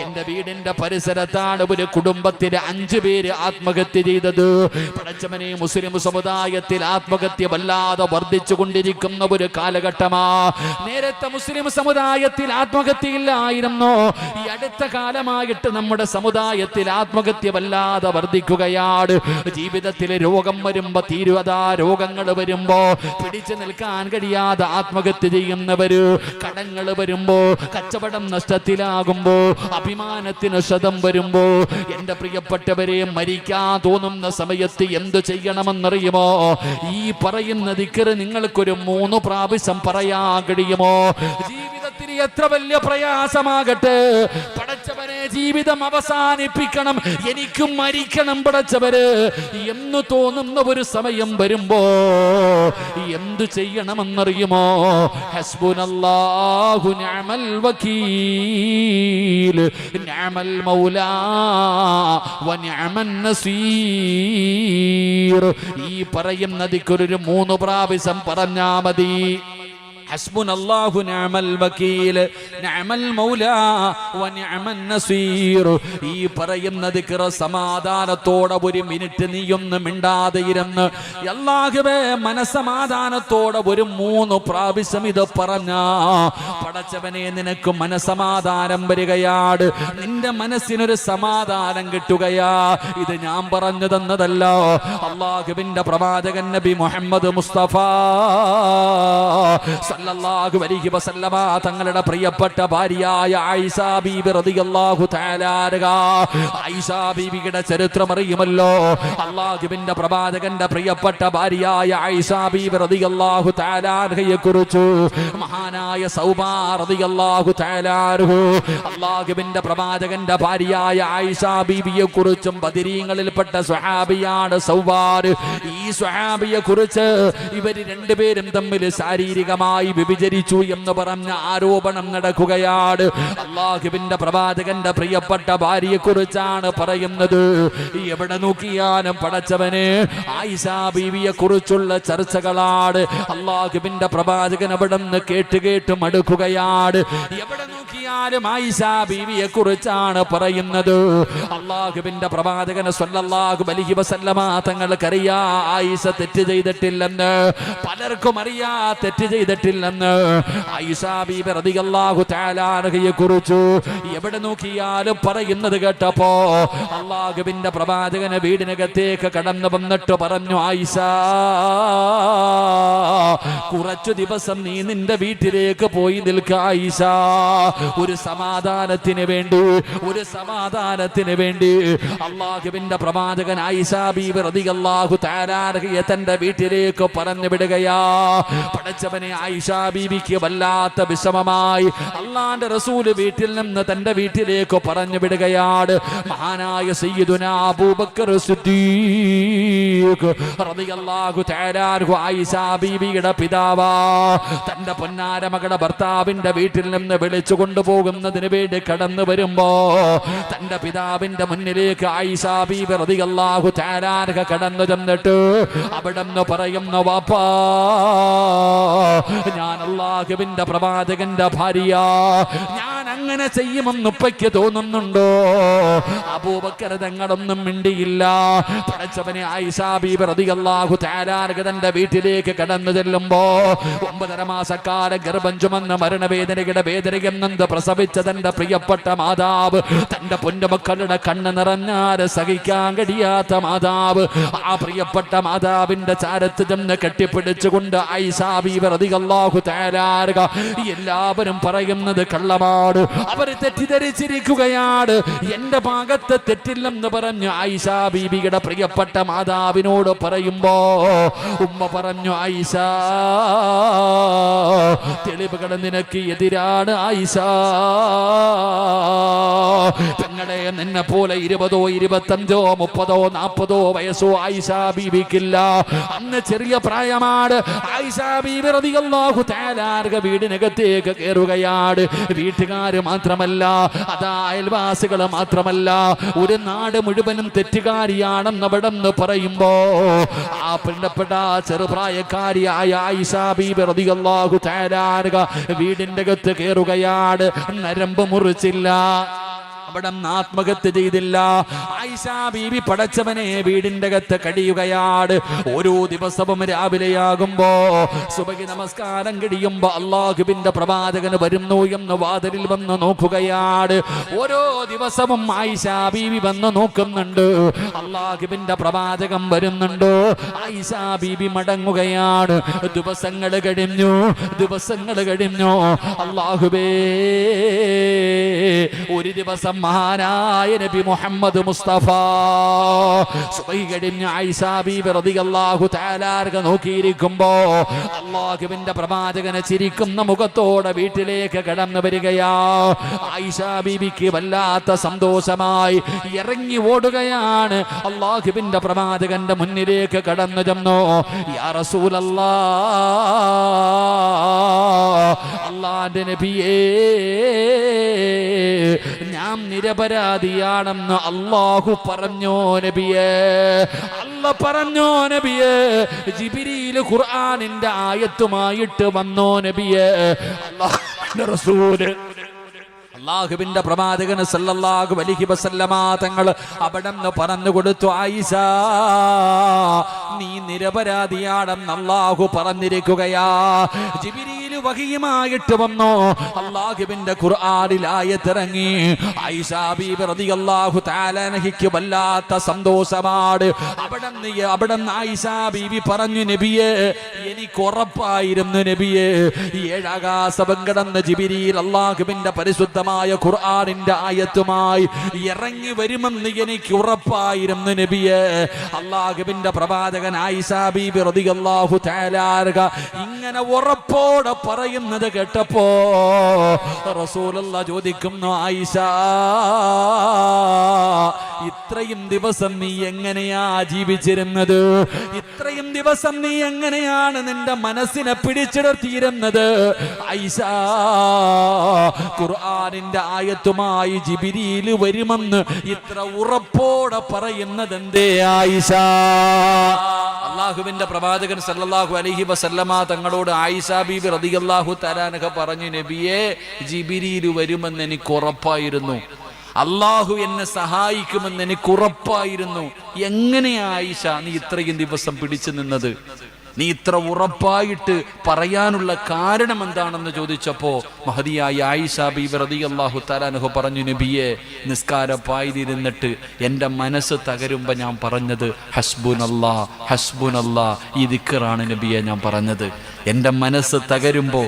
എന്റെ വീടിന്റെ പരിസരത്താണ് ഒരു കുടുംബത്തിലെ 5 പേര് ആത്മഹത്യ ചെയ്തത്. പടച്ചവനെ, മുസ്ലിം സമുദായത്തിൽ ആത്മഹത്യ വല്ലാതെ വർദ്ധിച്ചു കൊണ്ടിരിക്കുന്ന ഒരു കാലഘട്ടമാ. നേരത്തെ മുസ്ലിം സമുദായത്തിൽ ആത്മഹത്യയില്ലായിരുന്നു. ഈ അടുത്ത കാലമായിട്ട് നമ്മുടെ സമുദായത്തിൽ ആത്മഹത്യ വല്ലാതെ വർദ്ധിക്കുകയാണ്. ജീവിതത്തിൽ രോഗം വരുമ്പോ, തീരുവതാ രോഗങ്ങൾ വരുമ്പോ പിടിച്ചു നിൽക്കാൻ കഴിയാതെ ആത്മഹത്യ ചെയ്യുന്നവര്, കടങ്ങൾ വരുമ്പോ, കച്ചവടം നഷ്ടത്തിലാകുമ്പോ, അഭിമാനത്തിന് ക്ഷതം വരുമ്പോ, എന്റെ പ്രിയപ്പെട്ടവരെ, മരിക്കാൻ തോന്നുന്ന സമയത്ത് എന്തു ചെയ്യണമെന്നറിയുമോ? ഈ പറയുന്ന ദിക്ർ നിങ്ങൾക്കൊരു 3 പ്രാവശ്യം പറയാൻ കഴിയുമോ? ജീവിതത്തിൽ എത്ര വലിയ പ്രയാസമാകട്ടെ, പടച്ചവനെ ജീവിതം അവസാനിപ്പിക്കണം, എനിക്കും മരിക്കണം പടച്ചവര് എന്ന് തോന്നുന്ന ഒരു സമയം വരുമ്പോ എന്തു ചെയ്യണമെന്നറിയുമോ? ഹസ്ബുനല്ലാഹു നിഅമൽ വകീൽ നിഅമൽ മൗലാ വ നിഅമൻ നസീർ. ഈ പറയുന്ന ദിക്ർ 3 പ്രാവശ്യം പറഞ്ഞാ മതി. ഹസ്ബുനല്ലാഹു നിഅമൽ വകീൽ നിഅമൽ മൗലാ വ നിഅമൻ നസീർ. ഈ പറയുന്ന ദിക്ർ സമാധാനത്തോടെ 1 മിനിറ്റ് നീയൊന്നും മിണ്ടാതെ ഇരുന്ന് അല്ലാഹുവേ മനസമാധാനത്തോടെ 3 പ്രാവശ്യം ഇത് പറഞ്ഞാ പടച്ചവനെ നിനക്ക് മനസമാധാനം വരികയാണ്, നിന്റെ മനസ്സിനൊരു സമാധാനം കിട്ടുകയാ. ഇത് ഞാൻ പറഞ്ഞു തന്നതല്ല, അല്ലാഹുവിന്റെ പ്രവാചകൻ നബി മുഹമ്മദ് മുസ്തഫ സല്ലല്ലാഹു അലൈഹി വസല്ലമ തങ്ങളുടെ പ്രിയപ്പെട്ട ഭാര്യയായ ആയിഷ ബീബി റളിയല്ലാഹു തആല അൻഹ. ആയിഷ ബീബിയുടെ ചരിത്രം അറിയുമല്ലോ. അല്ലാഹുവിന്റെ പ്രവാചകന്റെ പ്രിയപ്പെട്ട ഭാര്യയായ ആയിഷ ബീബി റളിയല്ലാഹു തആല അൻഹയെ കുറിച്ച് മഹാനായ സൗബാ റളിയല്ലാഹു തആല അൻഹു അല്ലാഹുവിന്റെ പ്രവാചകന്റെ ഭാര്യയായ ആയിഷ ബീബിയെ കുറിച്ചും ബദരീങ്ങളിൽപ്പെട്ട സ്വഹാബിയാണ് സൗബാർ. ഈ സ്വഹാബിയെ കുറിച്ച് ഇവര് രണ്ടുപേരും തമ്മിൽ ശാരീരികമായി വിഭജിച്ചു എന്ന് പറഞ്ഞ ആരോപണം നടക്കുകയാണ്. അല്ലാഹുവിന്റെ പ്രവാചകന്റെ പ്രിയപ്പെട്ട ഭാര്യയെ കുറിച്ചാണ് പറയുന്നത്. എവിടെ നോക്കിയാലും പടച്ചവനെ ആയിഷ ബീവിയെ കുറിച്ചുള്ള ചർച്ചകളാണ്. അല്ലാഹുവിന്റെ പ്രവാചകൻ അവിടെ നിന്ന് കേട്ട് മടുക്കുകയാണ്. എവിടെ നോക്കിയാലും ആയിഷ ബീവിയെ കുറിച്ചാണ് പറയുന്നത്. അല്ലാഹുവിന്റെ പ്രവാചകൻ സ്വല്ലല്ലാഹു അലൈഹി വസല്ലമ തങ്ങൾക്കറിയാ ആയിഷ തെറ്റ് ചെയ്തിട്ടില്ലെന്ന്, പലർക്കും അറിയാ തെറ്റ് ചെയ്തിട്ടില്ലെന്ന്. ആയിഷ ബീബി റളിയല്ലാഹു തആല അൻഹയെ കുറിച്ച് എവിടെ നോക്കിയാലും പറയുന്നത് കേട്ടപ്പോ അല്ലാഹുവിന്റെ പ്രവാചകന് വീടിനകത്തേക്ക് കടന്നു വന്നിട്ട് പറഞ്ഞു, ആയിഷ കുറച്ചു ദിവസം നീ നിന്റെ വീട്ടിലേക്ക് പോയി നിൽക്ക ആയിഷ. ഒരു സമാധാനത്തിന് വേണ്ടി അല്ലാഹുവിന്റെ പ്രവാചകൻ ആയിഷ ബീബി റളിയല്ലാഹു തആല അൻഹയെ തന്റെ വീട്ടിലേക്ക് പറഞ്ഞു വിടുകയാ. പടച്ചവനെ, ആയിഷ ബീബിക്ക് വല്ലാത്ത വിഷമമായി. അല്ലാഹുവിന്റെ റസൂല് വീട്ടിൽ നിന്ന് തന്റെ വീട്ടിലേക്ക് പറഞ്ഞു വിടുകയാണ്. മഹാനായ സയ്യിദുനാ അബൂബക്കർ സിദ്ദീഖ് റളിയല്ലാഹു തആല അൻഹു ആയിഷ ബീബിയുടെ പിതാവാ. തന്റെ പൊന്നാര മകളുടെ ഭർത്താവിന്റെ വീട്ടിൽ നിന്ന് വിളിച്ചു കൊണ്ടുപോകുന്നതിന് വേണ്ടി കടന്നു വരുമ്പോ തന്റെ പിതാവിന്റെ മുന്നിലേക്ക് ആയിഷ ബീബി റളിയല്ലാഹു തആല അൻഹ കടന്നു ചെന്നിട്ട് അവിടെ നിന്ന് പറയുന്നു, വാപ്പാ ഞാൻ അല്ലാഹുവിന്റെ പ്രവാചകന്റെ ഭാര്യ, ഞാൻ അങ്ങനെ ചെയ്യുമെന്ന് ഉപ്പയ്ക്ക് തോന്നുന്നുണ്ടോ? അബൂബക്കർ തങ്ങളൊന്നും മിണ്ടിയില്ല. പടച്ചവനെ, ആയിഷ ബീബി റളിയല്ലാഹു തആല അൻഹ തന്റെ വീട്ടിലേക്ക് കടന്നു ചെല്ലുമ്പോ 9.5 മാസക്കാലം ഗർഭം ചുമന്ന് മരണവേദനയുടെ വേദനയും നൊന്ത് പ്രസവിച്ച തന്റെ പ്രിയപ്പെട്ട മാതാവ്, തന്റെ പൊന്നുമക്കളുടെ കണ്ണ് നിറഞ്ഞാൽ സഹിക്കാൻ കഴിയാത്ത മാതാവ്, ആ പ്രിയപ്പെട്ട മാതാവിന്റെ ചാരത്ത് ചെന്ന് കെട്ടിപ്പിടിച്ചുകൊണ്ട് ആയിഷ ബീബി റളിയല്ലാഹു തആല അൻഹ എല്ലാവരും പറയുന്നത് കള്ളമാണ്. അവർ തെറ്റിദ്ധരിച്ചിരിക്കുകയാണ്. എന്റെ ഭാഗത്ത് തെറ്റില്ലെന്ന് പറഞ്ഞു ആയിഷ ബീബിയുടെ പ്രിയപ്പെട്ട മാതാവിനോട് പറയുമ്പോ ഉമ്മ പറഞ്ഞു, ആയിഷ, തെളിവുകൾ നിനക്ക് എതിരാണ് ആയിഷ. പെങ്ങളെ, നിന്നെ പോലെ 20, 25, 30, 40 വയസ്സോ ആയിഷ ബീബിക്കില്ല. അന്ന് ചെറിയ പ്രായമാണ്. ആയിഷ ബീബി റളിയല്ലാഹു തആല വീടിനകത്തേക്ക് കയറുകയാണ്. വീട്ടുകാര് മാത്രമല്ല, അതാ അയൽവാസികൾ മാത്രമല്ല, ഒരു നാട് മുഴുവനും തെറ്റുകാരിയാണെന്ന് അവിടെ നിന്ന് പറയുമ്പോ ആ പ്രിയപ്പെട്ട ചെറുപ്രായക്കാരിയായ ആയിഷ ബീബി റളിയല്ലാഹു തആല വീടിന്റെ അകത്ത് കയറുകയാണ്. നരമ്പ് മുറിച്ചില്ല, അവിടെ ആത്മഹത്യ ചെയ്തില്ല. ആയിഷ ബീബി പടച്ചവനെ വീടിന്റെ അകത്ത് കഴിയുകയാണ്. ഓരോ ദിവസവും രാവിലെയാകുമ്പോ സുബഹി നമസ്കാരം കഴിയുമ്പോ അല്ലാഹുവിന്റെ പ്രവാചകന് വരുന്നു എന്ന് വാതിലിൽ വന്ന് നോക്കുകയാണ്. ഓരോ ദിവസവും ആയിഷ ബീബി വന്ന് നോക്കുന്നുണ്ട്. അല്ലാഹുവിന്റെ പ്രവാചകൻ വരുന്നുണ്ട്. ആയിഷ ബീബി മടങ്ങുകയാണ്. ദിവസങ്ങൾ കഴിഞ്ഞു. അല്ലാഹുവേ, ഒരു ദിവസം മഹാനായ നബി മുഹമ്മദ് മുസ്തഫ സുബഹി കഴിഞ്ഞ ആയിഷ ബീബി റളിയല്ലാഹു തആല നോക്കിയിരിക്കുമ്പോ അല്ലാഹുവിന്റെ പ്രവാചകനെ ചിരിക്കുന്ന മുഖത്തോടെ വീട്ടിലേക്ക് കടന്നു വരികയാ. ആയിഷ ബീബിക്ക് വല്ലാത്ത സന്തോഷമായി ഇറങ്ങി ഓടുകയാണ്. അല്ലാഹുവിന്റെ പ്രവാചകന്റെ മുന്നിലേക്ക് കടന്നു ചെന്നു. യാ റസൂലല്ലാഹ്, അല്ലാഹുവിന്റെ നബിയേ, ഞാൻ നിരപരാധിയാണെന്ന് അല്ലാഹു പറഞ്ഞോ നബിയേ? അല്ലാഹു പറഞ്ഞോ നബിയേ? ജിബ്രീൽ ഖുർആനിന്റെ ആയത്തുമായിട്ട് വന്നോ നബിയേ? അല്ലാഹുവിന്റെ റസൂല് അല്ലാഹുവിന്റെ പ്രവാചകൻ സല്ലല്ലാഹു അലൈഹി വസല്ലമ തങ്ങൾ അവിടെന്ന് പറഞ്ഞു കൊടുത്തു, ആയിഷ, നീ നിരപരാധിയാണെന്ന് അല്ലാഹു പറഞ്ഞിരിക്കുകയാ. ജിബ്രീൽ വഹിയുമായിട്ട് വന്നു. അല്ലാഹുവിന്റെ ഖുർആനിൽ ആയത്തിറങ്ങി. ആയിഷ ബീബി റളിയല്ലാഹു തആല അൻഹയ്ക്ക് വല്ലാത്ത സന്തോഷമാണ്. അവിടെന്ന് ആയിഷ ബീബി പറഞ്ഞു, നബിയേ, എനിക്ക് ഉറപ്പായിരുന്നു നബിയേ, ഏഴാകാശം കടന്ന് ജിബ്രീൽ അല്ലാഹുവിന്റെ പരിശുദ്ധമായ ഖുർആനിന്റെ ആയത്തുമായി ഇറങ്ങി വരുമെന്ന് എനിക്ക് ഉറപ്പായിരുന്നു നബിയേ. അല്ലാഹുവിന്റെ പ്രവാചകൻ ആയിഷ ബീബി റളിയല്ലാഹു തആല ഇങ്ങനെ ഉറപ്പോടെ പറയുന്നത് കേട്ടപ്പോ റസൂലുള്ളാഹി ചോദിക്കുന്നു, ആയിഷ, ഇത്രയും ദിവസം നീ എങ്ങനെയാ ജീവിച്ചിരുന്നത്? ഇത്രയും ദിവസം നീ എങ്ങനെയാണ് നിന്റെ മനസ്സിനെ പിടിച്ചിടത്തിയിരുന്നത്? ആയിഷ, ഖുർആനിന്റെ ആയത്തുമായി ജിബ്രീൽ വരുമെന്ന് ഇത്ര ഉറപ്പോടെ പറയുന്നത് എന്തേ ആയിഷ? അല്ലാഹുവിന്റെ പ്രവാചകൻ സല്ലല്ലാഹു അലൈഹി വസല്ലമ തങ്ങളോട് ആയിഷ ബീബി റളിയല്ലാഹു തആല അൻഹ പറഞ്ഞു, നബിയേ, ജിബ്രീൽ വരുമെന്ന് എനിക്ക് ഉറപ്പായിരുന്നു. അല്ലാഹു എന്നെ സഹായിക്കുമെന്ന് എനിക്ക് ഉറപ്പായിരുന്നു. എങ്ങനെയാ ആയിഷ നീ ഇത്രയും ദിവസം പിടിച്ചു നിന്നത്? നീ ഇത്ര ഉറപ്പായിട്ട് പറയാനുള്ള കാരണം എന്താണെന്ന് ചോദിച്ചപ്പോ മഹദിയായ ആയിഷ ബീബി റളിയല്ലാഹു തആല അൻഹ പറഞ്ഞു, നബിയെ, നിസ്കാരപ്പായിരുന്നിട്ട് എൻ്റെ മനസ്സ് തകരുമ്പോ ഞാൻ പറഞ്ഞത് ഹസ്ബുനല്ലാഹ് ഹസ്ബുനല്ലാഹ്, ഈ ദിക്റാണ് നബിയെ ഞാൻ പറഞ്ഞത്. എൻ്റെ മനസ്സ് തകരുമ്പോ,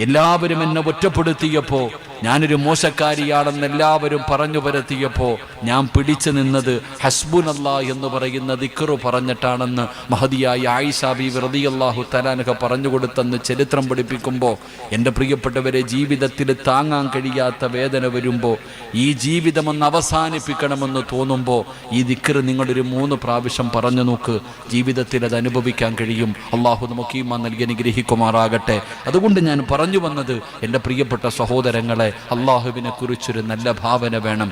എല്ലാവരും എന്നെ ഒറ്റപ്പെടുത്തിയപ്പോ, ഞാനൊരു മോശക്കാരിയാണെന്ന് എല്ലാവരും പറഞ്ഞു പരത്തിയപ്പോ ഞാൻ പിടിച്ചു നിന്നത് ഹസ്ബുനല്ലാഹ് എന്ന് പറയുന്ന ദിക്റ് പറഞ്ഞിട്ടാണെന്ന് മഹദിയായ ആയിഷ ബീബി റളിയല്ലാഹു തആല അൻഹ പറഞ്ഞു കൊടുത്തെന്ന് ചരിത്രം പഠിപ്പിക്കുമ്പോൾ, എൻ്റെ പ്രിയപ്പെട്ടവരെ, ജീവിതത്തിൽ താങ്ങാൻ കഴിയാത്ത വേദന വരുമ്പോൾ, ഈ ജീവിതം ഒന്ന് അവസാനിപ്പിക്കണമെന്ന് തോന്നുമ്പോൾ ഈ ദിക്റ് നിങ്ങളൊരു 3 പ്രാവശ്യം പറഞ്ഞു നോക്ക്. ജീവിതത്തിൽ അത് അനുഭവിക്കാൻ കഴിയും. അള്ളാഹു നമുക്ക് ഈമാൻ നൽകി അനുഗ്രഹിക്കുമാറാകട്ടെ. അതുകൊണ്ട് ഞാൻ പറഞ്ഞു വന്നത്, എൻ്റെ പ്രിയപ്പെട്ട സഹോദരങ്ങളെ, അള്ളാഹുവിനെ കുറിച്ചൊരു നല്ല ഭാവന വേണം.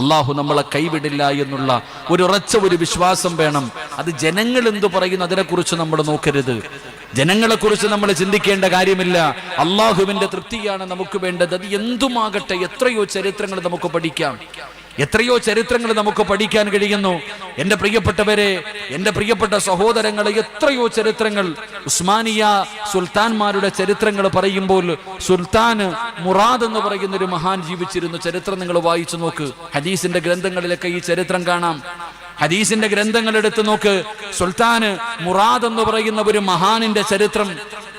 അള്ളാഹു നമ്മളെ കൈവിടില്ല എന്നുള്ള ഒരു വിശ്വാസം വേണം. അത് ജനങ്ങൾ എന്തു പറയുന്നു അതിനെക്കുറിച്ച് നമ്മൾ നോക്കരുത്. ജനങ്ങളെക്കുറിച്ച് നമ്മൾ ചിന്തിക്കേണ്ട കാര്യമില്ല. അള്ളാഹുവിന്റെ തൃപ്തിയാണ് നമുക്ക് വേണ്ടത്. അത് എന്തുമാകട്ടെ, എത്രയോ ചരിത്രങ്ങൾ നമുക്ക് പഠിക്കാം, എത്രയോ ചരിത്രങ്ങൾ നമുക്ക് പഠിക്കാൻ കഴിയുന്നു. എൻ്റെ പ്രിയപ്പെട്ടവരെ, എൻ്റെ പ്രിയപ്പെട്ട സഹോദരങ്ങളെ, എത്രയോ ചരിത്രങ്ങൾ. ഉസ്മാനിയ സുൽത്താൻമാരുടെ ചരിത്രങ്ങൾ പറയുമ്പോൾ, സുൽത്താൻ മുറാദ് എന്ന് പറയുന്ന ഒരു മഹാൻ ജീവിച്ചിരുന്നു. ചരിത്രം നിങ്ങൾ വായിച്ചു നോക്ക്. ഹദീസിന്റെ ഗ്രന്ഥങ്ങളിലൊക്കെ ഈ ചരിത്രം കാണാം. ഹദീസിന്റെ ഗ്രന്ഥങ്ങൾ എടുത്തു നോക്ക്. സുൽത്താൻ മുറാദ് എന്ന് പറയുന്ന ഒരു മഹാനിന്റെ ചരിത്രം.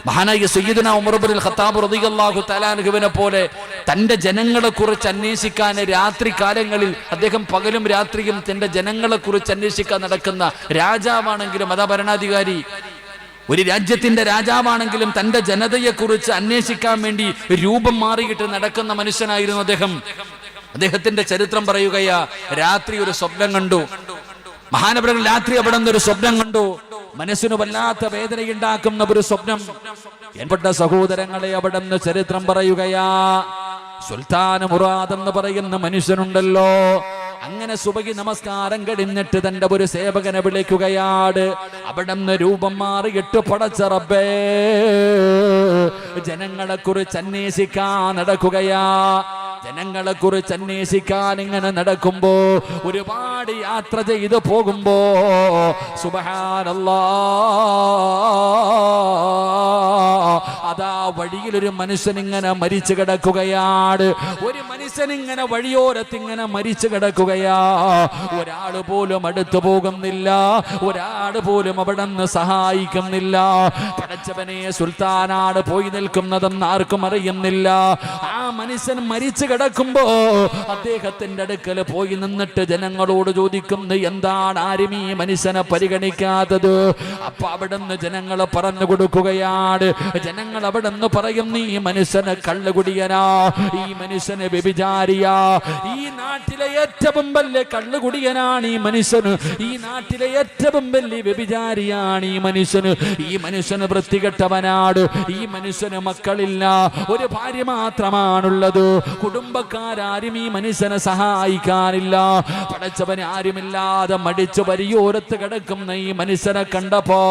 മഹാനായ സയ്യിദുനാ ഉമർ ഇബ്നുൽ ഖത്താബ് റളിയല്ലാഹു തആല അൻഹുവിനെ പോലെ തൻ്റെ ജനങ്ങളെക്കുറിച്ച് അന്വേഷിക്കാൻ രാത്രി കാലങ്ങളിൽ അദ്ദേഹം പകലും രാത്രിയും തൻ്റെ ജനങ്ങളെക്കുറിച്ച് അന്വേഷിക്കാൻ നടക്കുന്ന രാജാവാണെങ്കിലും മതഭരണാധികാരി, ഒരു രാജ്യത്തിന്റെ രാജാവാണെങ്കിലും തൻ്റെ ജനതയെക്കുറിച്ച് അന്വേഷിക്കാൻ വേണ്ടി രൂപം മാറിയിട്ട് നടക്കുന്ന മനുഷ്യനായിരുന്നു അദ്ദേഹം. അദ്ദേഹത്തിന്റെ ചരിത്രം പറയുകയാ, രാത്രി ഒരു സ്വപ്നം കണ്ടു. മഹാനവറുകൾ രാത്രി അവിടെ നിന്ന് ഒരു സ്വപ്നം കണ്ടു. മനസ്സിന് വല്ലാത്ത വേദനയുണ്ടാക്കുന്ന ഒരു സ്വപ്നം. എൻപെട്ട സഹോദരങ്ങളെ, അവിടെ നിന്ന് ചരിത്രം പറയുകയാ, സുൽത്താൻ മുറാദ് എന്ന് പറയുന്ന മനുഷ്യനുണ്ടല്ലോ, അങ്ങനെ സുബഹി നമസ്കാരം കഴിഞ്ഞിട്ട് തന്റെ ഒരു സേവകനെ വിളിക്കുകയാണ്. അവിടെ നിന്ന് രൂപം മാറിയിട്ട് പടച്ച റബ്ബേ, ജനങ്ങളെ കുറിച്ച് അന്വേഷിക്കാൻ നടക്കുകയാ. ജനങ്ങളെ കുറിച്ച് അന്വേഷിക്കാൻ ഇങ്ങനെ നടക്കുമ്പോ, ഒരുപാട് യാത്ര ചെയ്ത് പോകുമ്പോ സുബ്ഹാനല്ലാഹ്, അതാ വഴിയിലൊരു മനുഷ്യൻ ഇങ്ങനെ മരിച്ചു കിടക്കുകയാണ്. ഒരു മനുഷ്യൻ ഇങ്ങനെ വഴിയോരത്ത് ഇങ്ങനെ മരിച്ചു കിടക്കുകയാ. ഒരാൾ പോലും അടുത്തു പോകുന്നില്ല, ഒരാൾ പോലും അവിടെ നിന്ന് സഹായിക്കുന്നില്ല. പടച്ചവനെ, സുൽത്താനാണ് പോയി നിൽക്കുന്നതെന്ന് ആർക്കും അറിയുന്നില്ല. ആ മനുഷ്യൻ മരിച്ചു കിടക്കുമ്പോ അദ്ദേഹത്തിന്റെ അടുക്കൽ പോയി നിന്നിട്ട് ജനങ്ങളോട് ചോദിക്കുന്നു, എന്താണ് ആരും ഈ മനുഷ്യനെ പരിഗണിക്കാത്തത്? അപ്പൊ അവിടെ നിന്ന് ജനങ്ങൾ പറഞ്ഞു കൊടുക്കുകയാണ്. ജനങ്ങൾ അവിടെ നിന്ന് പറയുന്നു, ഈ മനുഷ്യന് കള്ളുകുടിയനാ, ഈ മനുഷ്യന് വ്യഭിചാരിയാ, ഈ നാട്ടിലെ ഏറ്റവും വലിയ കള്ളുകുടിയനാണ് ഈ മനുഷ്യന്, ഈ നാട്ടിലെ ഏറ്റവും വലിയ വ്യഭിചാരിയാണ് ഈ മനുഷ്യന്, ഈ മനുഷ്യന് വൃത്തികെട്ടവനാണ്, ഈ മനുഷ്യന് മക്കളില്ല, ഒരു ഭാര്യ മാത്രമാണുള്ളത്, കുടുംബക്കാരും ഈ മനുഷ്യനെ സഹായിക്കാനില്ല. പടച്ചവന് ആരുമില്ലാതെ മടിച്ചു വരിയോരത്ത് കിടക്കുന്ന ഈ മനുഷ്യനെ കണ്ടപ്പോ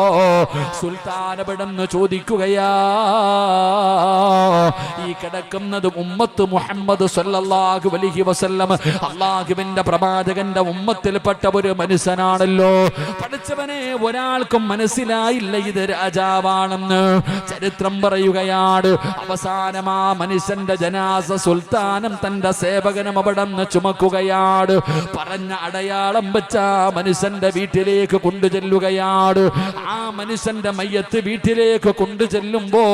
സുൽത്താൻ അവിടെന്ന് ചോദിക്കുകയാ, ഈ കിടക്കുന്നത് ഉമ്മത്ത് മുഹമ്മദ് സല്ലല്ലാഹു അലൈഹി വസല്ലം, അല്ലാഹുവിന്റെ പ്രവാചകന്റെ ഉമ്മത്തിൽപ്പെട്ട ഒരു മനുഷ്യനാണല്ലോ. പടച്ചവനെ, ഒരാൾക്കും മനസ്സിലായില്ല ഇത് രാജാവാണെന്ന്. ചരിത്രം പറയുകയാണ്, അവസാനം ആ മനുഷ്യന്റെ ജനാസ സുൽത്താനും തന്റെ സേവകനും അവിടെ നിന്ന് ചുമക്കുകയാണ്. പറഞ്ഞ അടയാളം വെച്ച മനുഷ്യന്റെ വീട്ടിലേക്ക് കൊണ്ടുചെല്ലുകയാണ്. ആ മനുഷ്യന്റെ മയ്യത്ത് വീട്ടിലേക്ക് കൊണ്ടുചെല്ലുമ്പോ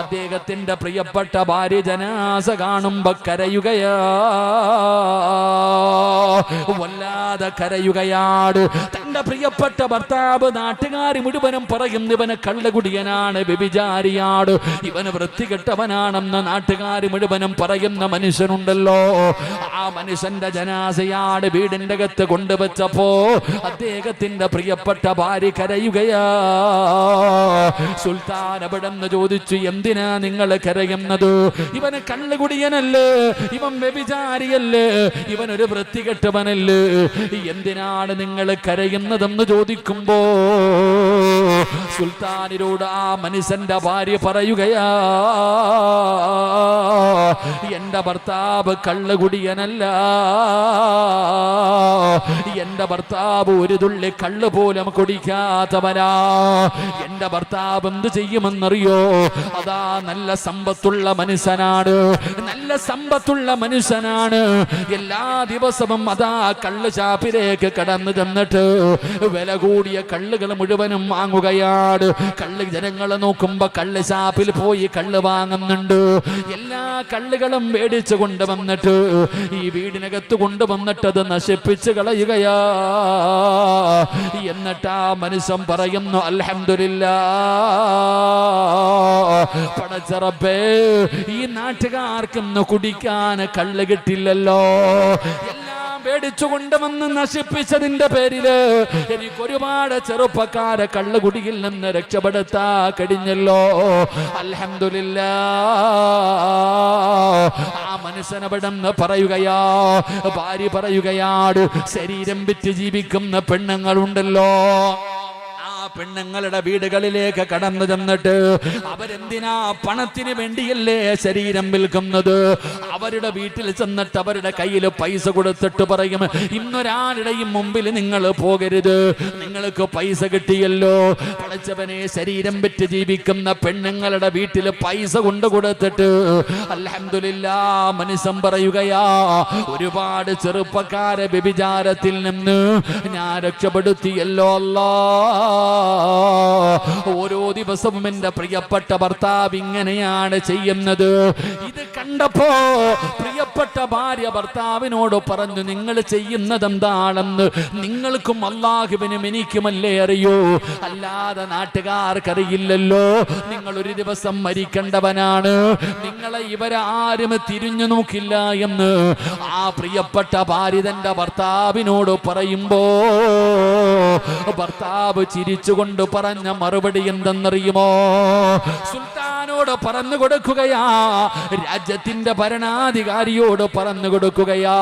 അദ്ദേഹത്തിന്റെ പ്രിയപ്പെട്ട ഭാര്യ ജനാസ കാണുമ്പോ കരയുകയാ, വല്ലാതെ കരയുകയാണ്. തന്റെ പ്രിയപ്പെട്ട ഭർത്താവ് നാട്ടുകാർ മുഴുവനും പറയുന്നു, ഇവന് കള്ളുകുടിയനാണ്, വ്യഭിചാരിയാണ്, ഇവന് വൃത്തികെട്ടവനാണെന്ന് നാട്ടുകാർ മുഴുവനും പറയുന്ന മനുഷ്യനുണ്ടല്ലോ. ആ മനുഷ്യന്റെ ജനാസയാണ് വീടിന്റെ അകത്ത് കൊണ്ടുവച്ചപ്പോ അദ്ദേഹത്തിന്റെ പ്രിയപ്പെട്ട ഭാര്യ കരയുകയാ. സുൽത്താൻ അവിടെ നിന്ന് ചോദിച്ചു, എന്തിനാ നിങ്ങൾ കരയുന്നത്? ഇവന് കള്ളുകുടിയനല്ലേ, ഇവൻ വ്യഭിചാരിയല്ലേ, ഇവനൊരു വൃത്തികെട്ടവനല്ലേ, എന്തിനാണ് നിങ്ങൾ കരയുന്നതെന്ന് ചോദിക്കുമ്പോ സുൽത്താനിനോട് ആ മനുഷ്യന്റെ ഭാര്യ പറയുകയാ, എന്റെ ഭർത്താവ് കള്ളുകുടിയനല്ല, എന്റെ ഭർത്താവ് ഒരു തുള്ളി കള്ള് പോലും കുടിക്കാത്തവനാ. എന്റെ ഭർത്താവ് എന്ത് ചെയ്യുമെന്നറിയോ? അതാ നല്ല സമ്പത്തുള്ള മനുഷ്യനാണ്, നല്ല സമ്പത്തുള്ള മനുഷ്യനാണ്. എല്ലാ ദിവസവും അതാ കള്ള് ഷാപ്പിലേക്ക് കടന്നു ചെന്നിട്ട് വില കൂടിയ കള്ളുകൾ മുഴുവനും വാങ്ങുകയാണ്. കള്ള് ജനങ്ങളെ നോക്കുമ്പോ കള്ള് ഷാപ്പിൽ പോയി കള്ള് വാങ്ങുന്നുണ്ട്. എല്ലാ കള്ളുകളും മേടിച്ചു കൊണ്ടുവന്നിട്ട് ഈ വീടിനകത്ത് കൊണ്ടുവന്നിട്ട് അത് നശിപ്പിച്ച് കളയുകയാ. എന്നിട്ട് ആ മനുഷ്യൻ പറയുന്നു, അൽഹംദുലില്ലാഹ്, പടച്ച റബ്ബേ, ഈ നാട്ടുകാർക്കൊന്ന് കുടിക്കാൻ കള്ള് കിട്ടില്ലല്ലോ, പേടിച്ചു കൊണ്ടുവന്ന് നശിപ്പിച്ചതിന്റെ പേരില് എനിക്ക് ഒരുപാട് ചെറുപ്പക്കാരെ കള്ളുകുടിയിൽ നിന്ന് രക്ഷപ്പെടുത്താ കഴിഞ്ഞല്ലോ. അൽഹംദുലില്ലാഹ്. ആ മനുഷ്യനവിടെന്ന് പറയുകയാ, ഭാര്യ പറയുകയാണ്, ശരീരം വിറ്റ് ജീവിക്കുന്ന പെണ്ണുങ്ങളുണ്ടല്ലോ, പെണ്ണുങ്ങളുടെ വീടുകളിലേക്ക് കടന്നു ചെന്നിട്ട് അവരെന്തിനാ പണത്തിന് വേണ്ടിയല്ലേ ശരീരം വിൽക്കുന്നത്? അവരുടെ വീട്ടിൽ ചെന്നിട്ട് അവരുടെ കയ്യിൽ പൈസ കൊടുത്തിട്ട് പറയും, ഇന്നൊരാളുടെയും മുമ്പിൽ നിങ്ങൾ പോകരുത്, നിങ്ങൾക്ക് പൈസ കിട്ടിയല്ലോ. പടച്ചവനെ, ശരീരം വിറ്റ് ജീവിക്കുന്ന പെണ്ണുങ്ങളുടെ വീട്ടിൽ പൈസ കൊണ്ട് കൊടുത്തിട്ട് അൽഹംദുലില്ലാഹ് മനുഷ്യൻ പറയുകയാ, ഒരുപാട് ചെറുപ്പക്കാരെ വ്യഭിചാരത്തിൽ നിന്ന് ഞാൻ രക്ഷപ്പെടുത്തിയല്ലോ അല്ലാ. ഓരോ ദിവസവും എൻ്റെ പ്രിയപ്പെട്ട ഭർത്താവ് ഇങ്ങനെയാണ് ചെയ്യുന്നത്. ഇത് കണ്ടപ്പോ പ്രിയപ്പെട്ട ഭാര്യ ഭർത്താവിനോട് പറഞ്ഞു, നിങ്ങൾ ചെയ്യുന്നത് എന്താണെന്ന് നിങ്ങൾക്കും അല്ലാഹുവിനും എനിക്കുമല്ലേ അറിയൂ, അല്ലാതെ നാട്ടുകാർക്കറിയില്ലല്ലോ. നിങ്ങൾ ഒരു ദിവസം മരിക്കേണ്ടവനാണ്, നിങ്ങളെ ഇവരാരും തിരിഞ്ഞു നോക്കില്ല എന്ന് ആ പ്രിയപ്പെട്ട ഭാര്യ തന്റെ ഭർത്താവിനോട് പറയുമ്പോ ഭർത്താവ് ചിരിച്ചുകൊണ്ട് പറഞ്ഞ മറുപടി എന്തെന്നറിയുമോ? സുൽത്താനോട് പറഞ്ഞു കൊടുക്കുകയാ, രാജ്യത്തിന്റെ ഭരണാധികാരിയോട് പറഞ്ഞു കൊടുക്കുകയാ,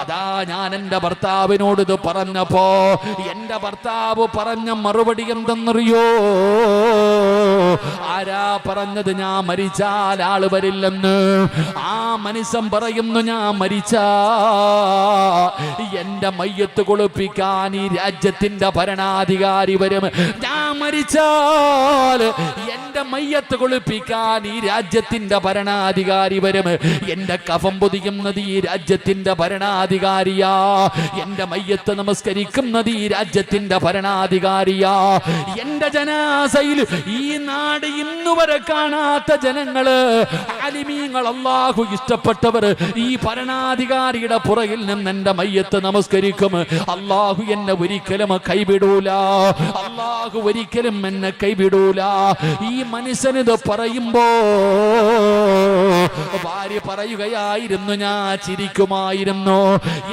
അതാ ഞാൻ എന്റെ ഭർത്താവിനോട് ഇത് പറഞ്ഞപ്പോ എന്റെ ഭർത്താവ് പറഞ്ഞ മറുപടി എന്തെന്നറിയോ? ആരാ പറഞ്ഞത് ഞാൻ മരിച്ചാൽ ആള് വരില്ലെന്ന്? ആ മനുഷ്യൻ പറയുന്നു, ഞാൻ മരിച്ചാ എന്റെ മയ്യത്ത് കുളിപ്പിക്കാൻ ഈ രാജ്യത്തിന്റെ ഭരണാധികാരി വരും. ഞാൻ മരിച്ചാൽ എന്റെ മയ്യത്ത് കുളിപ്പിക്കാൻ ഈ രാജ്യത്തിന്റെ ഭരണാധികാരി വരും. എന്റെ കഫം പൊതിയുന്നത് ഈ രാജ്യത്തിന്റെ ഭരണാധികാരിയാ, എന്റെ മയ്യത്ത് നമസ്കരിക്കുന്നത് ഈ രാജ്യത്തിന്റെ ഭരണാധികാരിയാ. എന്റെ ജനാസയിൽ ഈ നാട് ഇന്നുവരെ കാണാത്ത ജനങ്ങള്, ആലിമീങ്ങൾ, അല്ലാഹു ഇഷ്ടപ്പെട്ടവർ ഈ ഭരണാധികാരിയുടെ പുറകിൽ നിന്ന് എന്റെ മയ്യത്ത് നമസ്കരിക്കും. അല്ലാഹു എന്നെ ഒരിക്കലും കൈവിടൂല, അല്ലാഹു ഒരിക്കലും എന്നെ കൈവിടൂല. ഈ മനുഷ്യനിത് പറയുമ്പോ ഭാര്യ പറയുകയായിരുന്നു, ഞാൻ ചിരിക്കുമായിരുന്നു.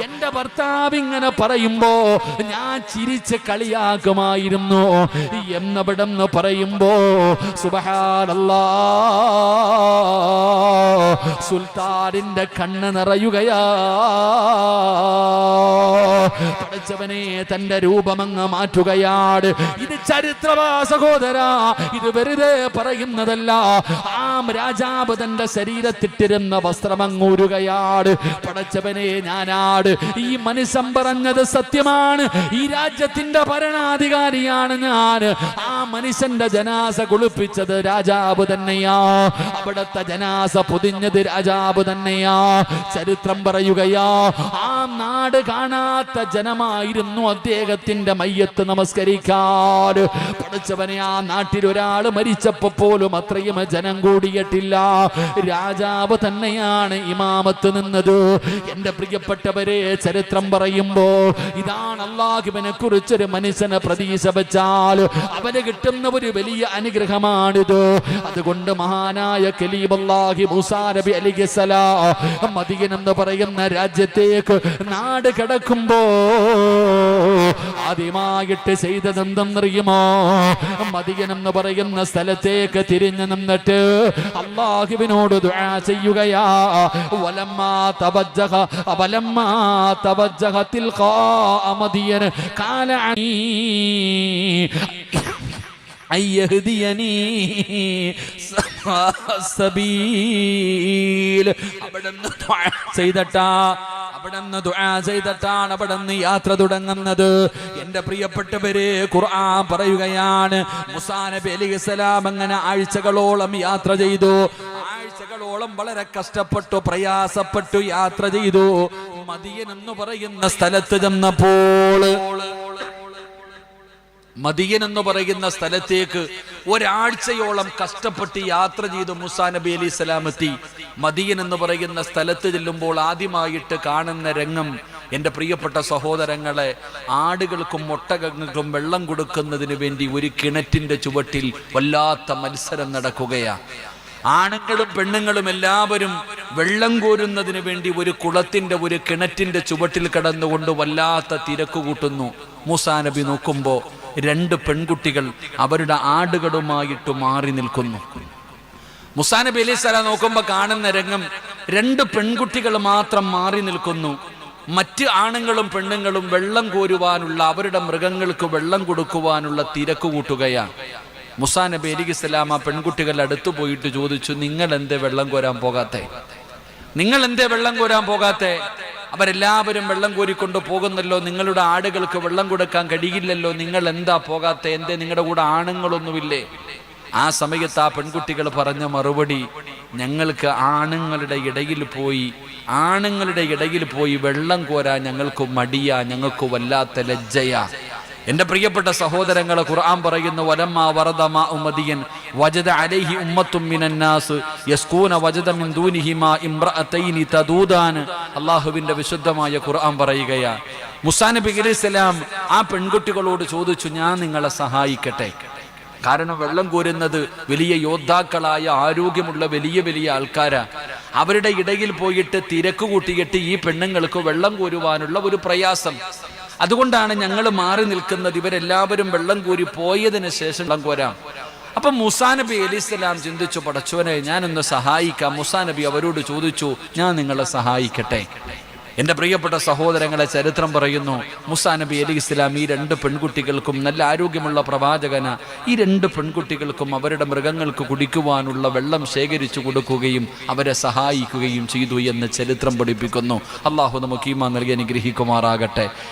എന്റെ ഭർത്താവ് ഇങ്ങനെ പറയുമ്പോ ഞാൻ ചിരിച്ച് കളിയാക്കുമായിരുന്നു എന്നവിടെന്ന് പറയുമ്പോ സുബ്ഹാനല്ലാഹ്, സുൽത്താനിന്റെ കണ്ണ് നിറയുകയാ. പഠിച്ചവനെ, തന്റെ രൂപമങ്ങ് മാറ്റുകയാണ്. ഇത് ചരിത്രമാ സഹോദരാ, ഇത് വെറുതെ പറയുന്നതല്ല. ആ രാജാവ് തന്റെ ശരീരത്തിട്ടിരുന്ന വസ്ത്രമങ്ങൂരുകയാണ്. പടച്ചവനെ, ഞാനാട് ഈ മനുഷ്യൻ പറഞ്ഞത് സത്യമാണ്, ഈ രാജ്യത്തിന്റെ ഭരണാധികാരിയാണ് ഞാൻ. ആ മനുഷ്യന്റെ ജനാസ കുളിപ്പിച്ചത് രാജാവ് തന്നെയാ, അവിടത്തെ ജനാസ പൊതിഞ്ഞത് രാജാവ് തന്നെയാ. ചരിത്രം പറയുകയാ, ആ നാട് കാണാത്ത ജനമായിരുന്നു അദ്ദേഹത്തിന്റെ മയ്യത്ത് നമസ്കരിക്കാൻ. പഠിച്ചവനെ, ആ നാട്ടിൽ ഒരാൾ മരിച്ചപ്പോ പോലും അത്രയും ജനം കൂടിയിട്ടില്ല. രാജാവ് തന്നെയാണ് ഇമാമത്ത് നിന്നത്. എന്റെ പ്രിയപ്പെട്ടവരെ, ചരിത്രം പറയുമ്പോ ഇതാണ് അല്ലാഹുവിനെ കുറിച്ചൊരു മനുഷ്യനെ പ്രതീക്ഷ വെച്ചാൽ അവന് കിട്ടുന്ന ഒരു വലിയ അനുഗ്രഹമാണിത്. അതുകൊണ്ട് മഹാനായ കലീമുല്ലാഹി മൂസാ നബി അലൈഹിസ്സലാം മദീന എന്ന് പറയുന്ന രാജ്യത്തേക്ക് നാട് കടക്കുമ്പോ ആദ്യമായിട്ട് ചെയ്തതെന്തെന്നറിയുമോ? മദീന എന്ന് പറയുന്ന സ്ഥലത്തേക്ക് തിരിഞ്ഞു നിന്നിട്ട് അല്ലാഹുവിനോട് ദുആ ചെയ്യുകയാ. വലമ്മാ തവജ്ജഹ തിൽഖാ മദിയന ഖാല അയ്യഹ്ദിയനി സബീൽ. അവിടുന്ന് ദുആ ചെയ്തിട്ടാണ് അവിടുന്ന് യാത്ര തുടങ്ങുന്നത്. എന്റെ പ്രിയപ്പെട്ടവരെ, ഖുർആൻ പറയുകയാണ്, മൂസാ നബി അലൈഹിസ്സലാം അങ്ങനെ ആഴ്ചകളോളം യാത്ര ചെയ്തു. ആഴ്ചകളോളം വളരെ കഷ്ടപ്പെട്ടു, പ്രയാസപ്പെട്ടു യാത്ര ചെയ്തു. മദീന എന്ന് പറയുന്ന സ്ഥലത്ത് ചെന്നപ്പോൾ, മദീന എന്ന് പറയുന്ന സ്ഥലത്തേക്ക് ഒരാഴ്ചയോളം കഷ്ടപ്പെട്ട് യാത്ര ചെയ്തു മൂസാ നബി അലൈഹിസ്സലാം എത്തി. മദീന എന്ന് പറയുന്ന സ്ഥലത്ത് ചെല്ലുമ്പോൾ ആദ്യമായിട്ട് കാണുന്ന രംഗം, എൻ്റെ പ്രിയപ്പെട്ട സഹോദരങ്ങളെ, ആടുകൾക്കും ഒട്ടകങ്ങൾക്കും വെള്ളം കൊടുക്കുന്നതിന് വേണ്ടി ഒരു കിണറ്റിന്റെ ചുവട്ടിൽ വല്ലാത്ത മത്സരം നടക്കുകയാണ്. ആണുങ്ങളും പെണ്ണുങ്ങളും എല്ലാവരും വെള്ളം കോരുന്നതിന് വേണ്ടി ഒരു കുളത്തിന്റെ, ഒരു കിണറ്റിന്റെ ചുവട്ടിൽ കിടന്നുകൊണ്ട് വല്ലാത്ത തിരക്ക് കൂട്ടുന്നു. മൂസാ നബി നോക്കുമ്പോ രണ്ട് പെൺകുട്ടികൾ അവരുടെ ആടുകളുമായിട്ട് മാറി നിൽക്കുന്നു. മൂസാ നബി അലൈഹിസ്സലാം നോക്കുമ്പോ കാണുന്ന രംഗം, രണ്ട് പെൺകുട്ടികൾ മാത്രം മാറി നിൽക്കുന്നു. മറ്റ് ആണുങ്ങളും പെണ്ണുങ്ങളും വെള്ളം കോരുവാനുള്ള, അവരുടെ മൃഗങ്ങൾക്ക് വെള്ളം കൊടുക്കുവാനുള്ള തിരക്ക് കൂട്ടുകയാണ്. മൂസാ നബി അലൈഹിസ്സലാം ആ പെൺകുട്ടികളുടെ അടുത്ത് പോയിട്ട് ചോദിച്ചു, നിങ്ങൾ എന്തേ വെള്ളം കോരാൻ പോകാത്തെ? നിങ്ങൾ എന്തേ വെള്ളം കോരാൻ പോകാത്തെ? അവരെല്ലാവരും വെള്ളം കോരിക്കൊണ്ട് പോകുന്നല്ലോ, നിങ്ങളുടെ ആടുകൾക്ക് വെള്ളം കൊടുക്കാൻ കഴിയില്ലല്ലോ, നിങ്ങൾ എന്താ പോകാത്തെ? എന്തേ നിങ്ങളുടെ കൂടെ ആണുങ്ങളൊന്നുമില്ലേ? ആ സമയത്ത് ആ പെൺകുട്ടികൾ പറഞ്ഞ മറുപടി, ഞങ്ങൾക്ക് ആണുങ്ങളുടെ ഇടയിൽ പോയി വെള്ളം കോരാൻ ഞങ്ങൾക്ക് മടിയാ, ഞങ്ങൾക്ക് വല്ലാത്ത ലജ്ജയാ. എന്റെ പ്രിയപ്പെട്ട സഹോദരങ്ങളെ, ഖുർആൻ പറയുന്നു, വലമ്മാ വറദ മാഉ മദിയൻ വജദ അലൈഹി ഉമ്മത്തും മിനന്നാസ് യസ്കൂന വജദ മിൻ ദൂനിഹിമാ ഇംറഅതൈനി തദൂദാൻ. അല്ലാഹുവിന്റെ വിശുദ്ധമായ ഖുർആൻ പറയുകയാ, മൂസാ നബി അലൈഹിസ്സലാം ആ പെൺകുട്ടികളോട് ചോദിച്ചു, ഞാൻ നിങ്ങളെ സഹായിക്കട്ടെ? കാരണം വെള്ളം കോരുന്നത് വലിയ യോദ്ധാക്കളായ ആരോഗ്യമുള്ള വലിയ വലിയ ആൾക്കാരാ. അവരുടെ ഇടയിൽ പോയിട്ട് തിരക്ക് കൂട്ടിയിട്ട് ഈ പെണ്ണുങ്ങൾക്ക് വെള്ളം കോരുവാനുള്ള ഒരു പ്രയാസം. അതുകൊണ്ടാണ് ഞങ്ങൾ മാറി നിൽക്കുന്നത്. ഇവരെല്ലാവരും വെള്ളം കോരി പോയതിനു ശേഷം വെള്ളം കോരാം. അപ്പൊ മൂസാ നബി അലൈഹിസ്സലാം ചിന്തിച്ചു, പടച്ചോനെ ഞാനൊന്ന് സഹായിക്കാം. മൂസാ നബി അവരോട് ചോദിച്ചു, ഞാൻ നിങ്ങളെ സഹായിക്കട്ടെ? എന്റെ പ്രിയപ്പെട്ട സഹോദരങ്ങളെ, ചരിത്രം പറയുന്നു, മൂസാ നബി അലൈഹിസ്സലാം ഈ 2 പെൺകുട്ടികൾക്കും, നല്ല ആരോഗ്യമുള്ള പ്രവാചകന, ഈ 2 പെൺകുട്ടികൾക്കും അവരുടെ മൃഗങ്ങൾക്ക് കുടിക്കുവാനുള്ള വെള്ളം ശേഖരിച്ചു കൊടുക്കുകയും അവരെ സഹായിക്കുകയും ചെയ്തു എന്ന് ചരിത്രം പഠിപ്പിക്കുന്നു. അള്ളാഹു നമുക്ക് ഈമാൻ നൽകി അനുഗ്രഹിക്കുമാറാകട്ടെ.